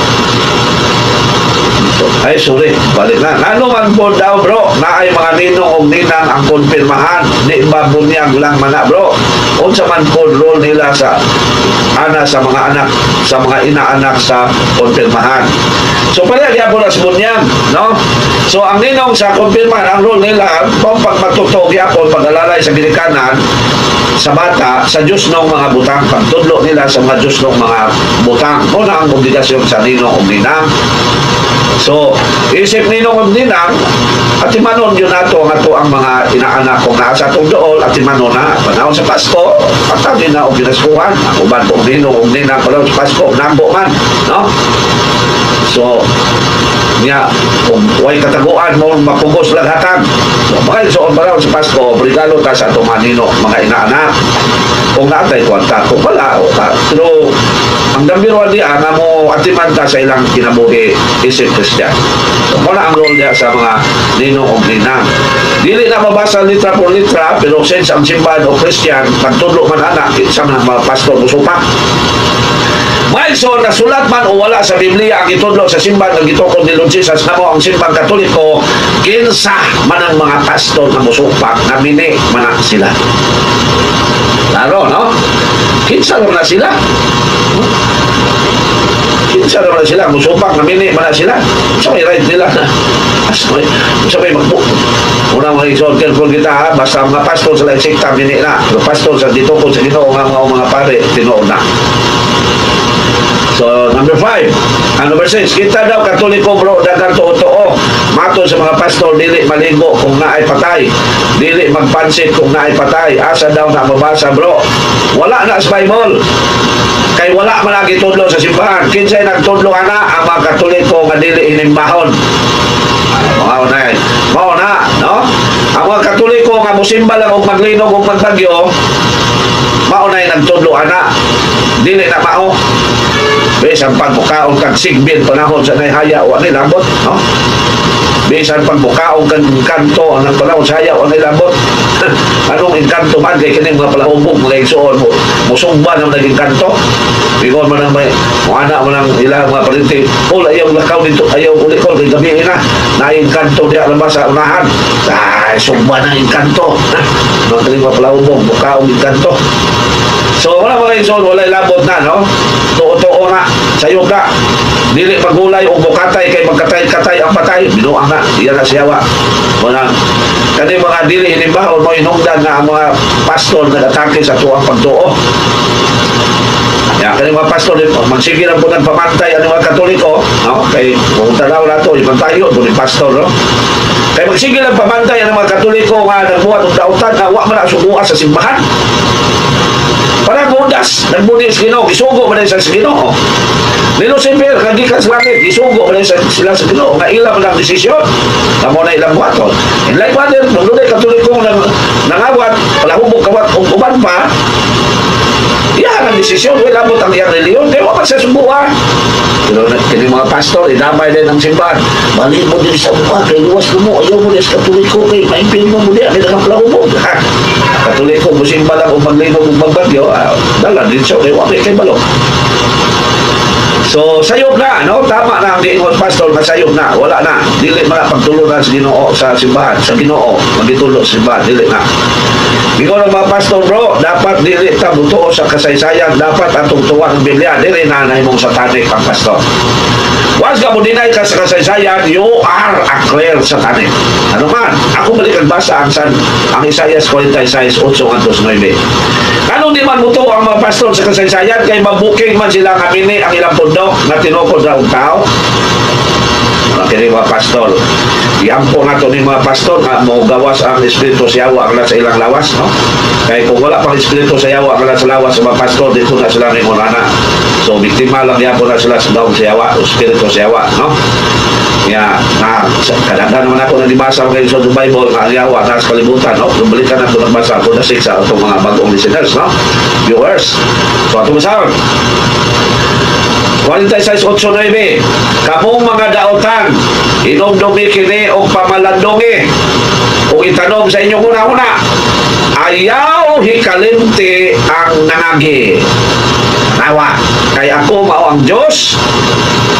So, ay sorry, balik na. Ano man po daw bro, na ay mga ninong o ninang ang konfirmahan. Di ba bunyag lang mana bro? Unsa man po role nila sa mga anak, sa mga inaanak sa konfirmahan. So pala gyapon sa bunyag, no? So ang ninong sa konfirmahan ang role nila kung pagmatuto gyapon pag-alalay sa ginikanan sa bata sa Diyos ng mga butang, pagtudlo nila sa mga Diyos ng mga butang. Una ang obligasyon sa ninong o ninang. So, isip ninong o ninang at imanon yun nato ang mga inaanak kong nasa itong dool at imanon na panahon sa Pasko patagin na o ginaskuhan ako ba kung ninong o ninang panahon sa Pasko nambo man no? So niya kung huwag kataguan mo mapugos laghatag so makaisoon panahon sa Pasko regalo ta sa itong mga inaanak kung natay kwanta kung wala pero ang dambiro diya nga mo atiman ta sa ilang kinabuhi isip Christian. So muna ang role niya sa mga ninong o ninang. Dili na mabasa litra por litra pero since ang simbahan o Christian pagtudlo man anak sa mga pastor musupak. So nasulat man o wala sa Biblia ang itudlo sa simbahan ng gitukod ni Lord Jesus namo ang simbang Katoliko kinsa man ang mga pastor na musupak na mini man sila. Klaro no? Kinsa na sila? Kinsa naman sila, musupak na mini man sila. So may right nila na so may magbuo. Unang mga isod careful kita ha, basta mga pastor sila sekta mini na. Pero pastor sa dito ko sa Ginoo nga mga pare tinuod na. So, number 5. Number 6, kita daw Katoliko bro, dagang tuo-tuo. Mato sa mga pastor, dili maligo kung naay patay. Dili magpansit kung naay patay. Asa daw na mabasa bro. Wala na sa Bible. Kay wala man lagi tudlo sa simbahan. Kinsay nagtudlo ana ang mga Katoliko nga dili inimbahon. Mao na, no? Ang mga Katoliko nga musimba lang og maglinog og magbagyo, mao na nagtudlo ana. Dili na mao. Bes ang pagbukaon kag sigbin panahon sa nahaya wa ni lambot no bisan pang bukaong kan kanto ang panahon sayaw ang ilabot. Anong inkanto man kay kining mga palahubog mga igsoon mo musumba ng naging kanto. Bigod man ang may anak mo ng ilang mga palinti. Ayaw lakaw dito, ayaw ulikol kay gabi na inkanto diya labas sa unahan. Ay, sumba ng inkanto. Mga kining mga palahubog, bukaong inkanto. So, wala mga igsoon, wala ilabot na, no? Tuo-tuo na, sayog na. Dili pagulay o bukatay kay magkatay-katay ang patay. Binuang na, iyan na siyawa. Kani mga dili hinimba o mo inungdan na ang mga pastor nag-atake sa tuwang pagtuo. Kani mga pastor, magsige lang po ng pamantay ang mga Katoliko, no? Kay kung tanaw na ito, ibang tayo, doon yung pastor, no? Kaya magsige lang pamantay ang mga Katoliko nga nagbuhat ng dautan na wak man ang subuha sa simbahan. Parang bundas, nagbundas Ginoo, isugo man sa Ginoo. Nilo Lucifer, kagikan sa langit, isugo man sila sa Ginoo, nga ilang ng desisyon, na mo na ilang buhaton. In like mother, nung doon ay Katolikong nangawat, palahubog kawat, uban pa, yan ang desisyon, wala mo ang iyang reliyon, kaya wala sa subuha. Pero kini mga pastor, idamay din ang simbahan. Balik mo din sa buha, kay luwas mo, ayaw mo din sa Katoliko, kay maimpin mo din, kaya ang palahubog. Katoliko, musimba lang o maglinog o magbagyo, dala din siya, kaya wala kay balong. So, sayop na, no? Tama na ang diingon pastor na sayop na, wala na. Dili man pagtulunan sa Ginoo sa simbahan, sa Ginoo, magitulo sa simbahan, dili na. Ikaw ng mga pastor bro, dapat dili ta butuo sa kasaysayan, dapat atong tuwa ng Biblia, dili na mong satanic ang pastor. Once ka mo dinay ka sa kasaysayan, you are a clear satanic. Ano man, ako balik ang basa ang Isaias 46:8-9. Kanong di man butuo ang mga pastor sa kasaysayan, kay mabuking man sila nga mini ang ilang pundok na tinukod sa tao. Kini mga pastor, iampo na ito ni mga pastor nga mo gawas ang espiritu sa yawa ang sa ilang lawas, no? Kaya kung wala pang espiritu sa yawa ang sa lawas sa mga pastor, dito na sila ni Monana. So, biktima lang yapo na sila sa daong sa yawa, o espiritu sa yawa, no? Kaya, kadang-kadang naman ako nalibasa kayo sa Bible na ang yawa na sa kalibutan, no? Balikan na ito nagbasa ako na 6 sa itong mga bagong listeners, no? Viewers. So, ito masahon. 46:8-9. Kamong mga daotan, inomdomi kini o pamalandongi. Kung itanong sa inyong una-una, ayaw hikalimti ang nangagi. Nawa, kay ako mao ang Diyos,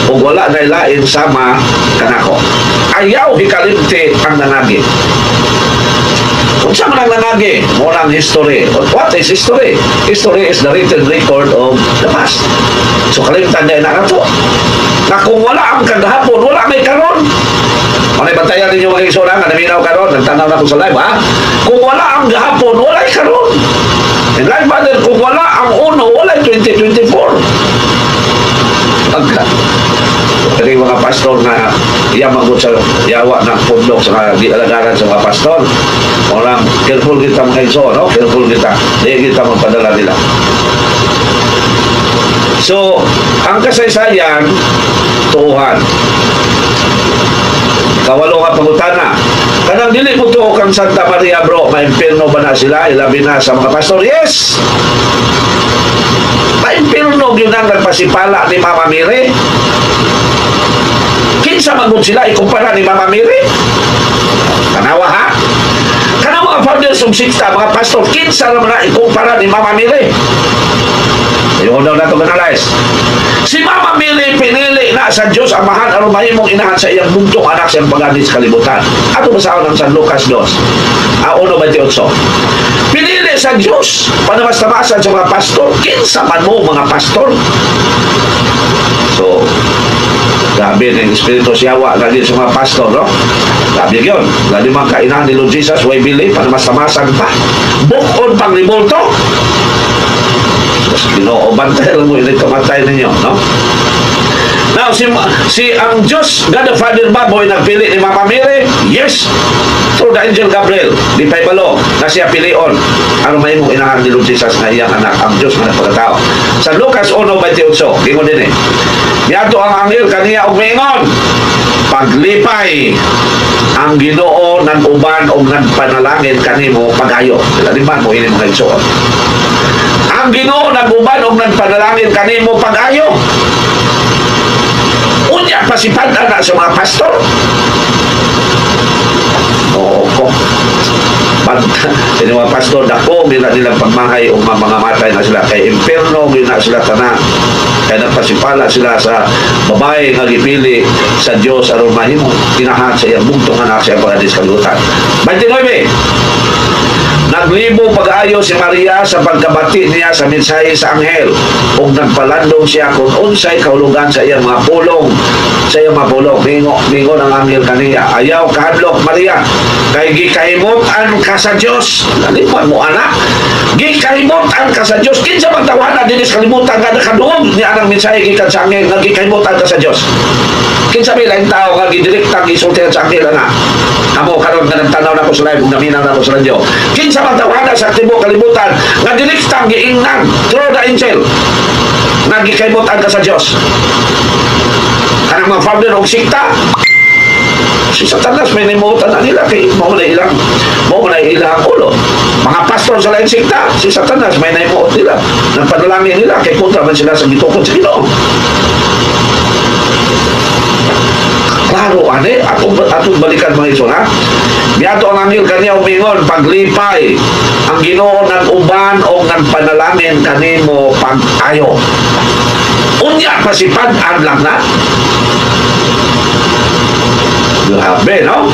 o wala na ilain sama kanako. Ayaw hikalimti ang nangagi. Kung saan man ang nangagi, muna ang history. What is history? History is the written record of the past. So kalimtan niya na ito. Na kung wala ang kagahapon, wala may karon. Manay bantayan ninyo mga isura nga naminaw karon, nagtanaw na ko sa live, ha? Kung wala ang gahapon, wala yung karon. And like mother, kung wala ang uno, wala yung 2024. Pagka kaya mga pastor na iyamangot sa yawa ng pundok sa di-alagaran sa mga pastor, orang careful kita mga iso, no? Careful kita, di kita magpadala nila. So, ang kasaysayan, tuuhan. Kawalo nga pangutana. Kanang dili mo tuo kang Santa Maria bro, maimpirno ba na sila? Ilabi na sa mga pastor? Yes! Maimpirno yun ang nagpasipala ni Mama Miri. Kinsa magod sila ikumpara ni Mama Miri? Kanawa ha? Kanawa ang founders of Sikta, mga pastor, kinsa naman na ikumpara ni Mama Miri? Yung daw na ito analyze. Si Mama Miri pinili na sa Diyos Amahan aron mahimong inahan sa iyang buntong anak sa iyang pagandis kalibutan. Ato basaon ng San Lucas 2, 1:28. Pinili sa Diyos panamastamasan sa mga pastor. Kinsa man mo mga pastor? So, grabe ng espiritu siyawa lagi sa mga pastor, no? Grabe yun. Lagi mga kainahan ni Lord Jesus, way believe, panamastamasan pa. Bukod pang libulto. Ginoo, bantay lang mo yung kamatay ninyo, no? Now, si ang Diyos, God the Father ba, boy, nagpili ni Mama Miri? Yes! Through the angel Gabriel, di pa'y balo, na siya pilion. Ano may mong inahan ni Lord Jesus na iyang anak, ang Diyos na nagpagkatao. Sa Lucas 1:28, gingon din eh. Niyato ang anghel kaniya og maingon, paglipay ang Ginoo ng uban o nagpanalangin kanimo pagayo. Sila di man mo ini mga igsoon. Ang Ginoo nag-uban og nagpanalangin kanimo pag-ayo. Unya pasipad na sa mga pastor. Oo ko. Sa mga pastor dako nila nilang pagmahay o mga matay na sila kay impierno na sila tanan. Kaya nagpasipala sila sa babae nga gipili sa Dios aron mahimo tinahan sa iyang bugtong anak sa paradis kalutan. 29. Naglibo pag-ayo si Maria sa pagkabati niya sa mensahe sa anghel ug nagpalandong siya kung unsay kahulugan sa iyang mga pulong. Sa iyang mga pulong, mingo ng anghel kaniya, ayaw kahadlok Maria, kay gikahimutan ka sa Dios. Nalimutan mo anak, gikahimutan ka sa Dios. Kinsa bang tawanan dinis kalimutan ka nakaduog ni anang mensahe gikan sa anghel nga gikahimutan ka sa Dios. Kinsa may lain tao nga gidirektang isultihan sa anghel ana. Amo karon nga nagtanaw na ko sa live, naminaw na ko sa radyo. Kinsa bang tawanan sa tibuok kalibutan nga direktang giingnan through the angel nga gikahimutan ka sa Dios. Kanang mga founder og sikta, si Satanas may nimutan na nila kay mo na ilang ulo. Mga pastor sa lain sikta, si Satanas may nimutan nila. Nagpadalangin nila kay kontra man sila sa gitukod sa Ginoo. Klaro ane, atong balikan mga iso ha. Biyato ang anghel kaniya umingon paglipay ang Ginoo ng uban o ng panalangin kanimo pag-ayo. Unya pasipad lang na. Grabe, no?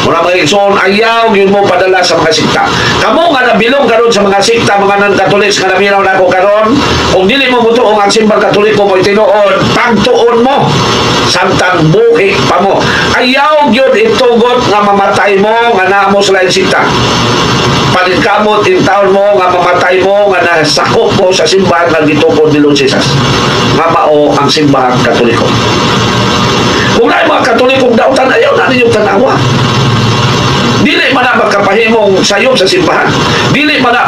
Muna mga igsoon, ayaw yun mo padala sa mga sikta. Kamu nga nabilong karon sa mga sikta, mga non-Catholics nga naminaw na ako karon, kung dili mo mutuong ang simbang Katoliko mo itinuon, pagtuon mo, samtang buhi pa mo. Ayaw yun itugot nga mamatay mo, nga naamo sa lain sikta. Paligkamot in taon mo, nga mamatay mo, nga nasakop mo sa simbahan nga gitukod ni Lord Jesus. Nga mao ang simbahan Katoliko. Kung na mga Katolikong dautan, ayaw na ninyong tanawa. Dili man na magkapahimong sayop sa simbahan. Dili man na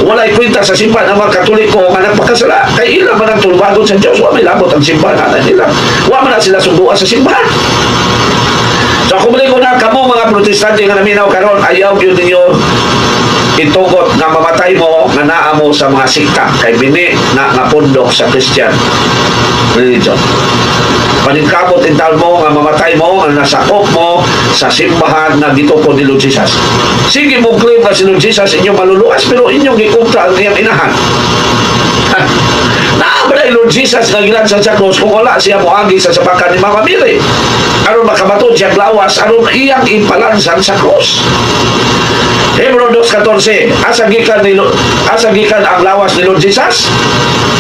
walay kwenta sa simbahan ang mga Katoliko nga nagpakasala. Kay ilang man ang tulbadon sa Diyos. Wa may labot ang simbahan nila. Wa man na sila sunduan sa simbahan. So kung balik ko na kamo mga protestante nga naminaw karon, ayaw yun ninyo itugot nga mamatay mo nga naa mo sa mga sikta kay bini na napundok sa Christian religion. Paningkabot in taon mo nga mamatay mo nga nasakop mo sa simbahan na gitukod ni Lord Jesus. Sige mo claim na si Lord Jesus inyong maluluas pero inyong gikontra ang iyang inahan. Naabra ni Lord Jesus nga gilansan sa krus kung wala siya moagi sa sabakan ni Mama Mary. Aron makamatod siya lawas aron iyang ipalansan sa krus. Hebrew 2:14, asa gikan ang lawas ni Lord Jesus?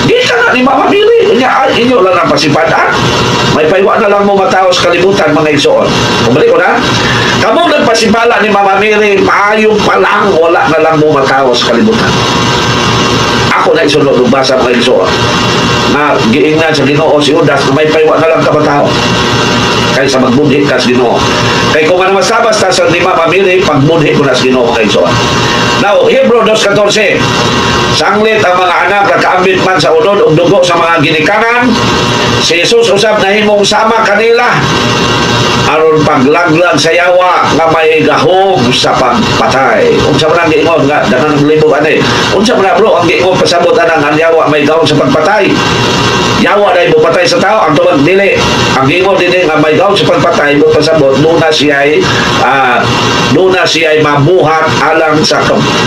Gikan na ni Mama Mary. Inyo lang ang pasipadan. May paiwa na lang mo mataos kalibutan mga igsoon. Kumalik ko na. Kamong nagpasibala ni Mama Mary, maayong pa lang, wala na lang mo mataos kalibutan. Ako na isunod basa mga igsoon. Na giingnan sa Ginoo si Judas na may paiwa na lang kabatao. Kaysa magbudhi ka sa Ginoo. Kaya kung ano masabas ta sa lima pamili, pagbudhi ko na sa Ginoo mga igsoon. Now, Hebrew 2:14, sanglit ang mga anak na kaambit man sa unod o dugo sa mga ginikanan, si Jesus usab na himong sama kanila aron paglaglag sa yawa nga may gahom sa pagpatay. Unsa man ang giingon nga daghang libo ani. Unsa man bro ang giingon pasabot anang ang yawa may gahom sa pagpatay. Yawa dai bupatay sa tao ang tubag dili. Ang giingon dinhi nga may gahom sa pagpatay mo pasabot nuna siya mabuhat alang sa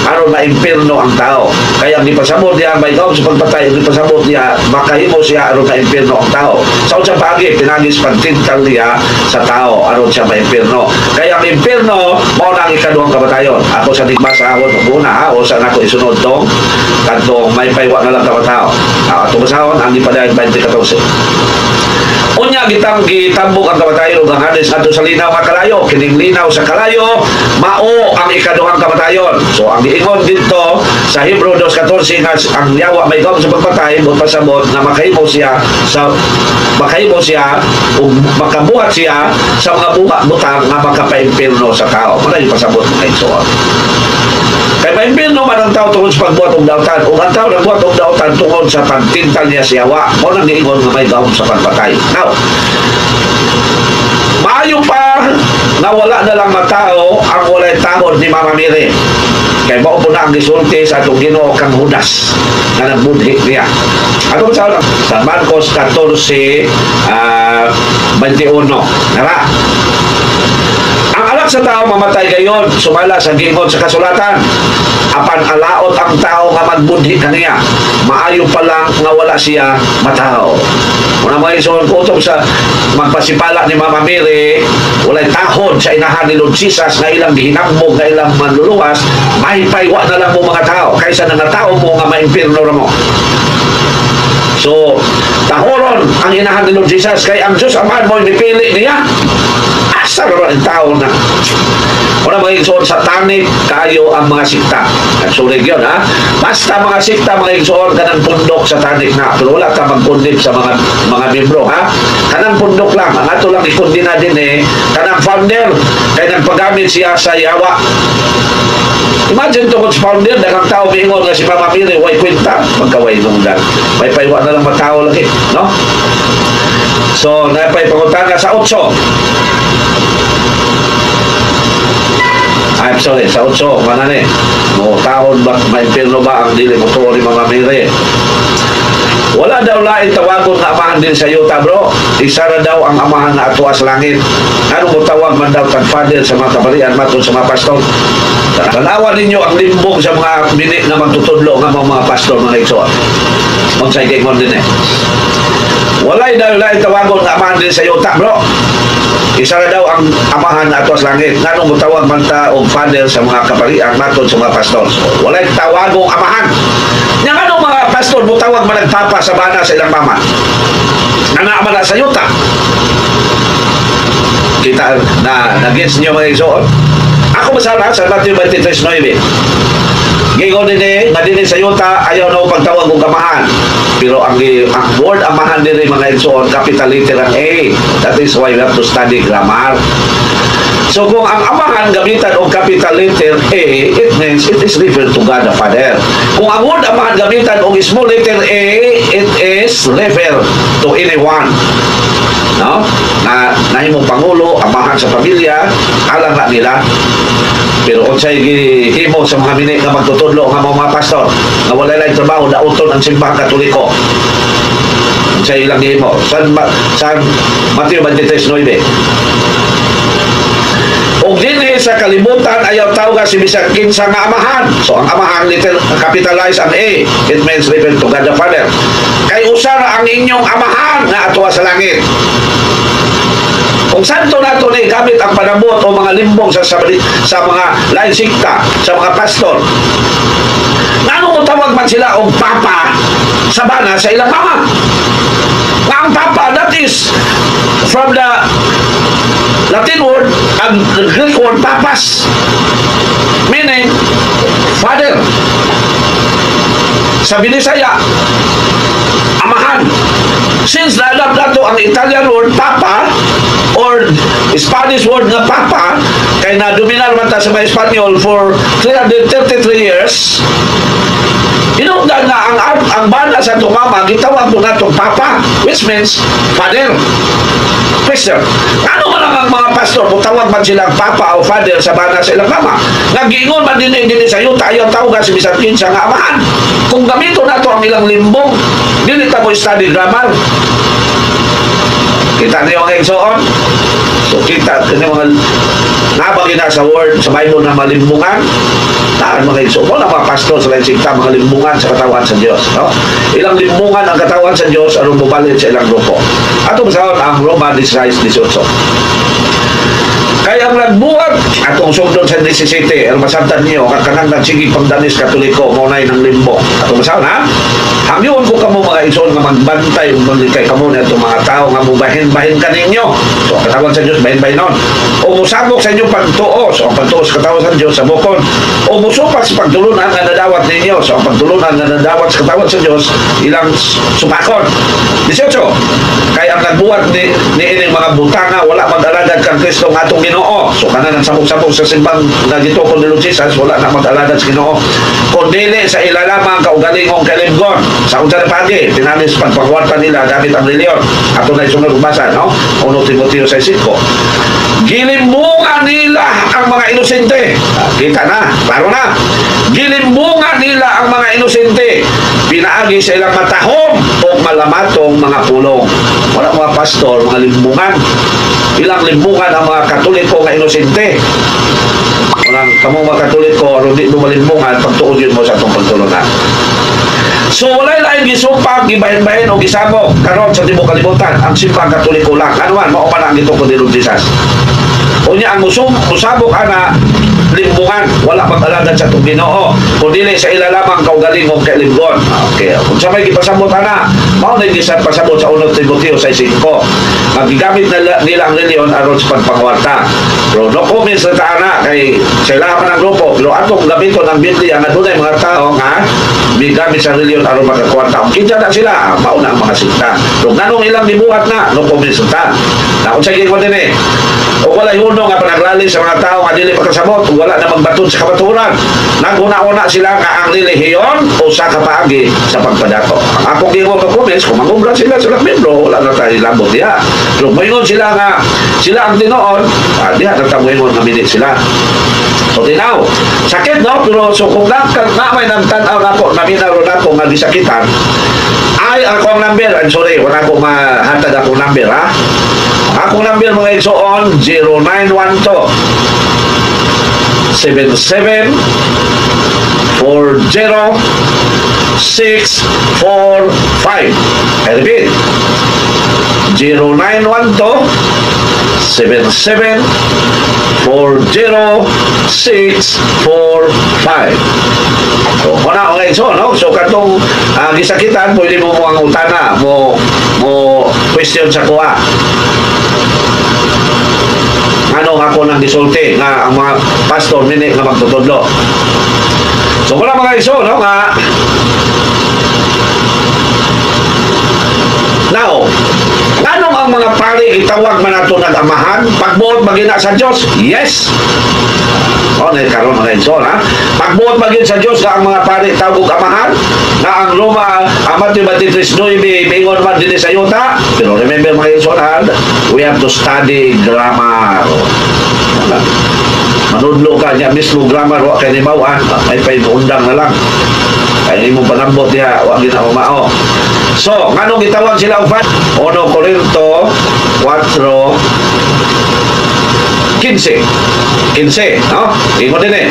aron na impierno ang tao. Kaya ang ipasabot niya may gahom sa pagpatay, ang ipasabot niya makahimo siya aron na impierno ang tao. Sa unsang pagi pinagis pagtintal niya sa tao aron siya ma-impierno. Kaya ang impierno mao na ang ikaduhang kamatayon. Ako sa digbasa awon muna o sa nako isunod tong kadtong may paywa na lang kabatao. Ato basahon ang ipadayon 2014. Unya gitambok ang kamatayon ug ang hadis adto sa linaw nga kalayo. Kining linaw sa kalayo mao ang ikaduhang kamatayon. So ang giingon dito sa Hebrew 2:14 nga ang yawa may gahom sa pagpatay mo pasabot nga makahimo siya ug makabuhat siya sa mga butang nga makapaimpierno sa tao. Muna yung pasabot ng igsoon. Kaya maimpierno man ang tao tungkol sa pagbuhat og dautan. Ug ang tao nagbuhat og dautan tungkol sa pagtintal niya sa yawa. Mao nang giingon nga may gahom sa pagpatay. Now, maayo pa nawala na lang matao ang walay tahod ni Mama Mary. Kay mao po na ang gisulti sa atong Ginoo kang Judas nga nagbudhi niya. Ato sa Marcos 14, 21. Nara. Ang anak sa tao mamatay gayon, sumala sa gingon sa kasulatan. Apan alaot ang tao nga magbudhi kaniya, maayo pa lang nga wala siya matao. Una mga isuon ko sa magpasipala ni Mama Mary, walay tahod sa inahan ni Lord Jesus nga ilang gihinambog, nga ilang manluluwas, mahipaywa na lang mo mga tao, kaysa na tao mo nga maimpirno na mo. So, tahoron ang inahan ni Lord Jesus, kay ang Diyos Amahan mo inipili niya. Asa naman ang tao na. Una mga igsoon, satanik kayo ang mga sikta. Nagsulig yun, ha? Basta mga sikta, mga igsoon, kanang pundok satanik na. Pero wala ka magkundin sa mga membro, ha? Kanang pundok lang. Ang ato lang ikundin na din, kanang founder, kaya nagpagamit siya sa yawa. Imagine to kung founder, dagang tao miingon nga si Mama Mary, way kwenta, magkaway nung dan. May paiwa na lang matao lagi, no? So, napay pangutana sa 8. I'm sorry, sa 8, manane. No, taon ba, may pirno ba ang dili mo ni Mama Mary? Wala daw lain tawagon na amahan din sa yuta, bro. Isa na daw ang amahan na atua sa langit. Ano mo tawag man daw tag father sa mga kabalian matun sa mga pastor? Tanawan ninyo ang limbong sa mga minit na magtutudlo ng mga pastor, mga igsoon. Magsay kay din walay daw lain tawagon na amahan din sa yuta, bro. Isa na daw ang amahan na ato sa langit. Nanong mutawag man ta og father sa mga kaparian matod sa mga pastor. So, walay tawagong amahan. Yang anong mga pastor mutawag man nagpapa sa bana sa ilang mama? Anak man sa yuta. Kita na nag-gets niyo mga igsoon. Ako masara sa Matthew 23:9. Gingon din nga din sa yuta ayaw na pagtawag og amahan. Pero ang word amahan din mga igsoon, capital letter ang A. That is why we have to study grammar. So kung ang amahan gamitan og capital letter A, it means it is referred to God the Father. Kung ang word amahan gamitan og small letter A, it is referred to anyone. No? Na nahimong pangulo, amahan sa pamilya, alang na nila. Pero kung sa'y himo sa mga minit na magtutudlo ng mga pastor na wala lang trabaho, dauton ang simbahan katoliko. Kung sa'y ilang himo. San Matthew 23:9. Kung dinhi sa kalibutan, ayaw tawag si bisag kinsa nga amahan. So ang amahan, capitalize ang A. It means referred to God the Father. Kay usara ang inyong amahan na atua sa langit. Kung santo nato ni gamit ang panabot o mga limbong sa mga lain sikta, sa mga pastor, ngano mo tawag man sila og papa sa bana sa ilang mama? Nga ang papa, that is from the Latin word and the Greek word papas, meaning father. Sa Binisaya, amahan. Since na-adapt na to ang Italian word papa or Spanish word na papa, kaya na-dominar man ta sa mga Espanyol for 333 years, inungdan na ang bana sa itong mama, gitawag mo na itong papa, which means father. Question, ano man ang mga pastor kung tawag man silang papa o father sa bana sa ilang mama? Nag-iingon man din sa iyo, tayo tawag si bisang kinsa nga amahan. Kung gamito na ito ang ilang limbong, dinita mo study grammar. Kita niyo ang igsoon? So kita niyo mga nabagi na sa word, sa Bible na malimbungan, taan mga igsoon. Mga pastor sa lansita, mga limbungan sa katawan sa Diyos. No? Ilang limbungan ang katawan sa Diyos, anong bubalit sa ilang grupo. Ato masahon ang Roma 16:18. Kaya ang nagbuhat atong sugdon sa 17, ang masantan niyo kanang nagsigi pagdanis katoliko maunay ng limbo. Atong masahon ha? Hangyon ko kamo mga igsoon nga magbantay ug kay kamo na itong mga tao nga mubahin-bahin kaninyo. So katawan sa Dios bahin-bahin non. O musabok sa inyong pagtuo, so ang pagtuo sa katawan sa Dios sa bukon. O musupas sa pagtulunan nga nadawat ninyo, so ang pagtulunan nga nadawat sa katawan sa Dios ilang supakon. 18. Kaya ang nagbuhat ni ining mga butanga wala mag-alagad kang Kristo nga atong Ginoo. So kanan ang sabog-sabog sa simbang na dito kung Lord Jesus wala na mag-alagad sa Ginoo. Kung dili sa ilalamang kaugalingong kalibgon sa unsa na pagi tinanis pagpagwarta nila gamit ang reliyon. Ato na isunod ubasa, no? 1 Timoteo 6:5. Gilimbungan nila ang mga inosente. Kita na, klaro na. Gilimbungan nila ang mga inosente. Pinaagi sa ilang matahom o malamatong mga pulong. Wala mga pastor, mga limbungan. Ilang limbungan ang mga Katoliko nga inosente. Walang kamong mga Katoliko, aron di mo malimbungan, pagtuod yun mo sa itong pagtulunan. So walay lain gisupag, gibahin-bahin o gisabok karon sa tibuok kalibutan ang simpang Katoliko lang. Ano man mao man ang gitong kundilong Jesus. Unya ang musabok ana limbungan, wala pag-alagad sa itong Ginoo. Kung dili sa ila lamang kaugalingong kay Libgon. Okay, kung sa may gipasabot ana, mao na gisan pasabot sa 1 Timoteo 6:5. Magigamit nila ang reliyon aron sa pagpangwarta. Pero no comments sa taana kay sa ila man ang grupo, pero atong gamiton ang Biblia nga dunay mga tao nga migamit sa reliyon aron makakwarta. Kung kinsa na sila, mao na ang mga sikta. Kung nanong ilang gibuhat na, no comments sa ta. Na unsay gyud din eh. O walay huno nga panaglali sa mga tao nga dili makasabot, wala na magbaton sa kabaturan. Naguna-una sila nga ang relihiyon o sa kapaagi sa pagpadato. Ang akong gingo ka comments, kung mangubra sila sa membro, wala na tayo labot diha. Pero mayroon sila nga, sila ang tinoon, diha nagtamuingon nga minit sila. So tinaw, sakit no? Pero so kung na may nagtanaw na po, naminaro na po nga disakitan, ay akong number, I'm sorry, wala akong mahatag akong number ha. Akong number mga igsoon, 0912 77 40 645. I repeat, 0912 77 40 645. So, muna okay, so, no? So, katong gisakitan, pwede mo ang utana, mo question sa kuha. Ano ako nang gisulti nga ang mga pastor nini nga magtutudlo. So, wala mga iso, no? Nga, now, anong ang mga pari itawag man nato nag-amahan? Pagbuot magina sa Diyos? Yes. O, nagkaroon mga iso, ha? Pagbuot magin sa Diyos na ang mga pari tawag amahan? Na ang Roma, ang Matthew 23:9, bingon man din sa yuta. Pero remember mga iso, ha? We have to study grammar. Manudlo ka niya mismo grammar, wak kay nimawan, may painundang na lang. Kaya mo panambot niya, wak gina umao. So, nganong gitawag sila ufan? 1 Corinto 4:15, no? Ingon din eh.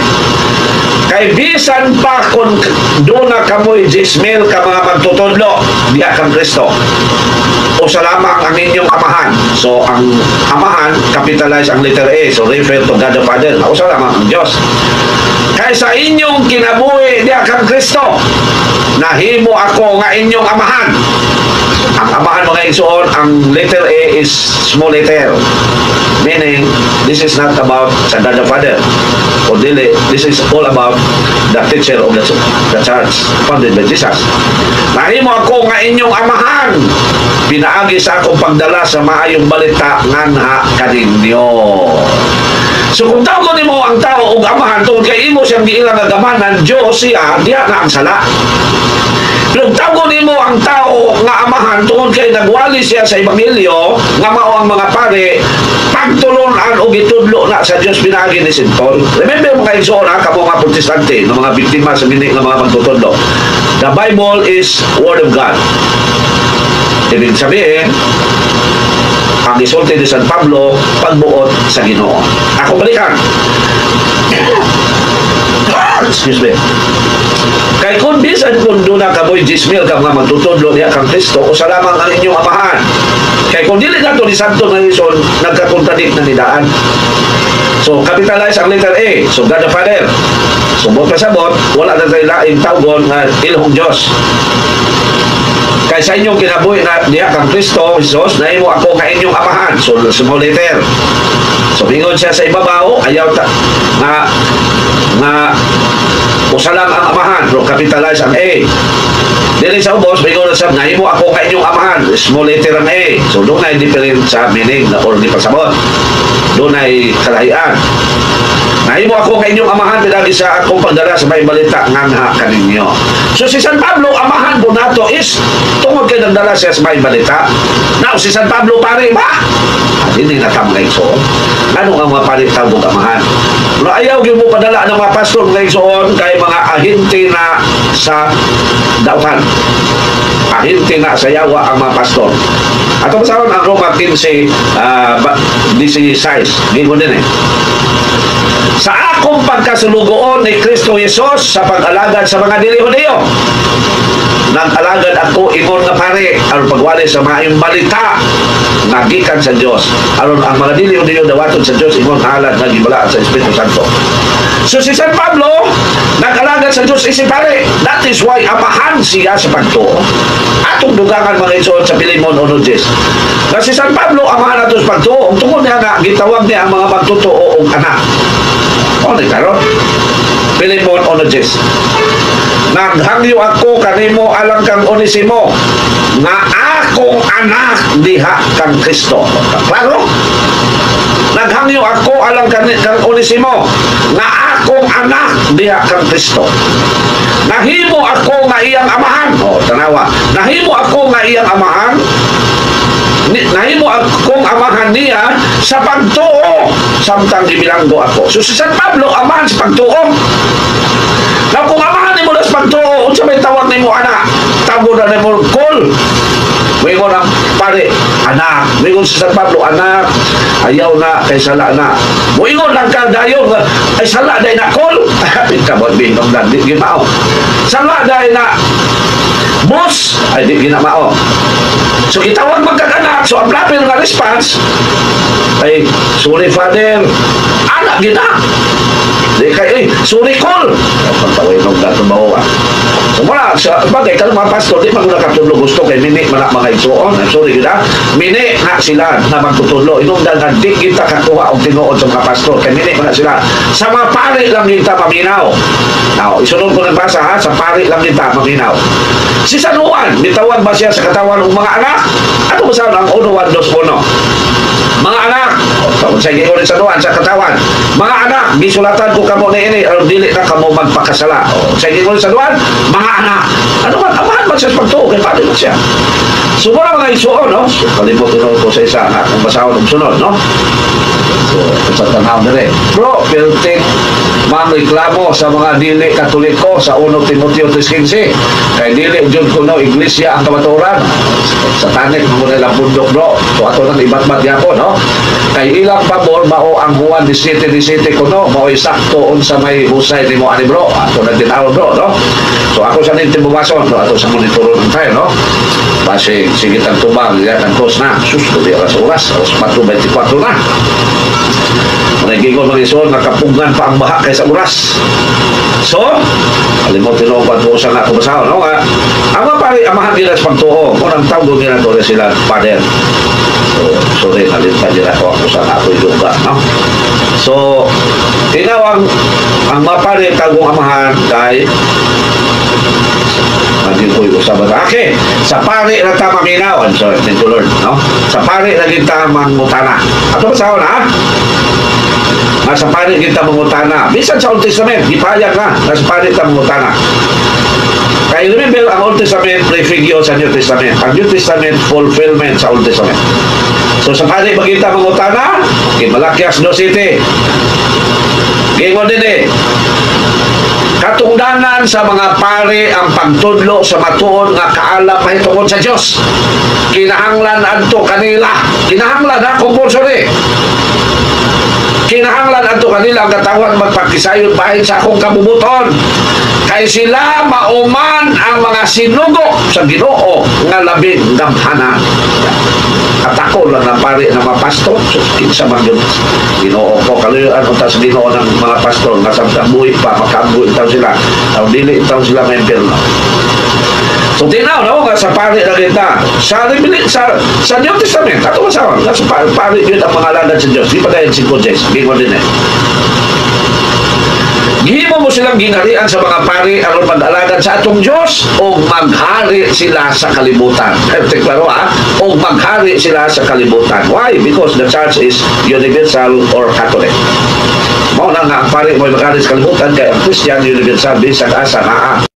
Kay bisan pa kung doon na kamoy jismil ka mga magtutudlo, diya kang Kristo. O sa lamang ang inyong amahan. So, ang amahan, capitalize ang letter A. So, refer to God the Father. O sa lamang ang Diyos. Kaya sa inyong kinabuhi, diya kang Kristo. Nahimo ako nga inyong amahan. Ang amahan mga igsoon, ang letter A is small letter. Meaning, this is not about sa God the Father. O dili, this is all about the teacher of the church founded by Jesus. Nahimo ako nga inyong amahan. Pinaagi sa akong pagdala sa maayong balita nganha kaninyo. So kung tawag ni mo ang tao og amahan tungkol kay imo siyang giilang agamanan, Diyos siya, diya na ang sala. Pero tawag ni mo ang tao nga amahan tungkol kay nagwali siya sa ebanghelyo, nga mao ang mga pare, pagtulunan o gitudlo na sa Diyos pinagi ni Sinton. Remember mga igsoon ha, kamo mga protestante, ng mga biktima sa binig ng mga pagtutudlo. The Bible is Word of God. Ibig sabihin, ang isulti ni San Pablo, pagbuot sa Ginoo. Ako balikan. Excuse me. Kay kung bisan kung doon na kamoy jismil ka mga magtutudlo niya kang Kristo o sa lamang ang inyong amahan. Kay kung dili na ito ni Santo na Lison, nagkakontradik na nidaan. So, capitalize ang letter A. So, God the Father. So, buot pasabot, wala na tayo laing tawgon na ilhong Diyos. Kaya sa inyong kinabuhi na diya kang Kristo, Jesus, na imo ako nga inyong amahan. So, small letter. So, bingon siya sa ibabaw, ayaw nga usa lang ang amahan, pero capitalize ang A. Dili sa ubos, bingon na siya, na imo ako nga inyong amahan. Small letter ang A. So, doon ay different sa meaning or di pasabot. Doon ay kalahian. Na Nahimo ako nga inyong amahan pinagi sa akong pagdala sa may balita nga kaninyo. So si San Pablo, amahan po nato is tungod kay nagdala siya sa may balita. Now, si San Pablo pare ba? Hindi na tamlay so. Ano ang mga pare tawag amahan? No, ayaw yung mo padala ng mga pastor ngayon soon kay mga ahente na sa dautan. Ahente na sa yawa ang mga pastor. At ang masawan ang Roma 15, 16, gino din eh. Sa akong pagkasulugoon ni Kristo Jesus sa pag-alagad sa mga dili Hudyo, nag-alagad ako ingon nga pare aron pagwali sa maayong balita nagikan sa Dios aron ang mga dili Hudyo dawaton sa Dios ingon halad nga gibalaan sa Espiritu Santo. So si San Pablo nag-alagad sa Dios isip pare, that is why amahan siya sa pagtuo. Atong dugangan mga igsoon sa Pilimon 1:10. Kasi San Pablo amahan nato sa pagtuo, ang tungod niya nga gitawag niya ang mga magtutuo og anak. O di karon Pilimon 1:10. Naghangyo ako kanimo alang kang Onesimo nga akong anak diha kang Kristo. Klaro? Naghangyo ako alang kang Onesimo nga akong anak diha kang Kristo. Nahimo ako nga iyang amahan. O, tanawa. Nahimo ako nga iyang amahan. Nahimo akong amahan niya sa pagtuo samtang gibilanggo ako. So si San Pablo amahan sa pagtuo. Now kung amahan ni mo na sa pagtuo, unsa may tawag ni mo anak? Tawag na ni mo call. Wingon ang pare, anak. Wingon si San Pablo, anak. Ayaw na, kay sala na. Wingon lang ka dayo, ay sala day na call. Kabot binong na, di ginao. Sala day na boss, ay di ginamao. So itawag magkaganak, so ang proper nga response ay, sorry father, anak gina. Di kay, sorry call. Pagtawin ng dato bawa. So mula, sa bagay, ka mga pastor, di maguna katulog gusto kay mini manak mga igsoon. I'm sorry gina. Mini na sila na magtutulo. Inungdan na di kita kakuha o tinuod sa mga pastor. Kay mini na sila. Sa mga pari lang kita paminaw. Now, isunod ko nagbasa ha, sa pari lang kita paminaw. Si San Juan, bitawag ba siya sa katawan ng mga anak? Ano ba sa ang 1:1, 2:1? Mga anak, sa gingon ni San Juan sa katawan, mga anak, gisulatan ko kamo na ini, aron dili na kamo magpakasala. Sa gingon ni San Juan, mga anak. Ano man, amahan man siya sa pagtuo, kay pati man siya. So, muna mga isuon, no? So, kalimutan ko sa isa na kung basahon ng sunod, no? So, sa tanaw na rin. Bro, piltik, reklamo sa mga dili katoliko sa 1 Timoteo 3:15. Kay dili jud kuno iglesia ang kamaturan. Satanik mo nila bundok, bro. So ato nang ibat-bat gyapon, no? Kay ilang pabor mao ang Juan 17:17 kuno, mao sakto unsa may husay nimo ani, bro. Ato nang tinawon, bro, no? So ako sa nin tibubason, no? Ato sa monitoron ng tayo, no? Base sige tang tubang ya kan kos na. Sus, dili oras 4:24 na. Nagiging mga iso, nakapugan pa ang baha kaysa oras. So, alimutin mo pa ito sa nga kumasaw, no? Ang mga pari, amahan nila sa pagtuho. Kung ang tawag nila ito sila, father. So, sorry, nalimutan nila ako sa nga ito yung no? So, ikaw ang mga pari, tawag amahan kay Maging ko yung usapan. Okay, sa pari na tamang minaw. I'm sorry, thank you Lord, no? Sa pari na tamang mutana. Ato ba sa na, ha? Nasa pari kita mangutana. Bisan sa Old Testament, ipayag na. Nasa pari kita mangutana. Kaya remember, ang Old Testament prefigure sa New Testament. Ang New Testament, fulfillment sa Old Testament. So sa pari magkita mangutana, Malakias 2:7. Gingon din eh. Katungdanan sa mga pari ang pagtudlo sa matuon nga kaalam mahitungod sa Dios. Kinahanglan adto kanila. Kinahanglan ha, compulsory. Kinahanglan adto kanila ang katawhan magpakisayon bahin sa akong kabubuton. Kay sila mauman ang mga sinugo sa Ginoo nga labing gamhanan. At ako lang na pari ng mga pastor. So, kinsa man yun. Ginoo ko. Kaluyaan ko sa Ginoo ng mga pastor. Nasabtang buhi pa. Makabuhi itaw sila. Ang dili itaw sila member na. So, tinaw, no? Nga sa pari na kita. Sa New Testament. Ato masawa. Nga sa pari yun ang mga ladan sa Diyos. Di pa dahil 5:10. Gingon din eh. Gihimo mo silang ginharian sa mga pari aron pag-alagan sa atong Diyos o maghari sila sa kalibutan. Klaro ha? O maghari sila sa kalibutan. Why? Because the church is universal or Catholic. Mao na nga ang pare mo mag-alis kalibutan kay ang Christian Universal bisag asa naa.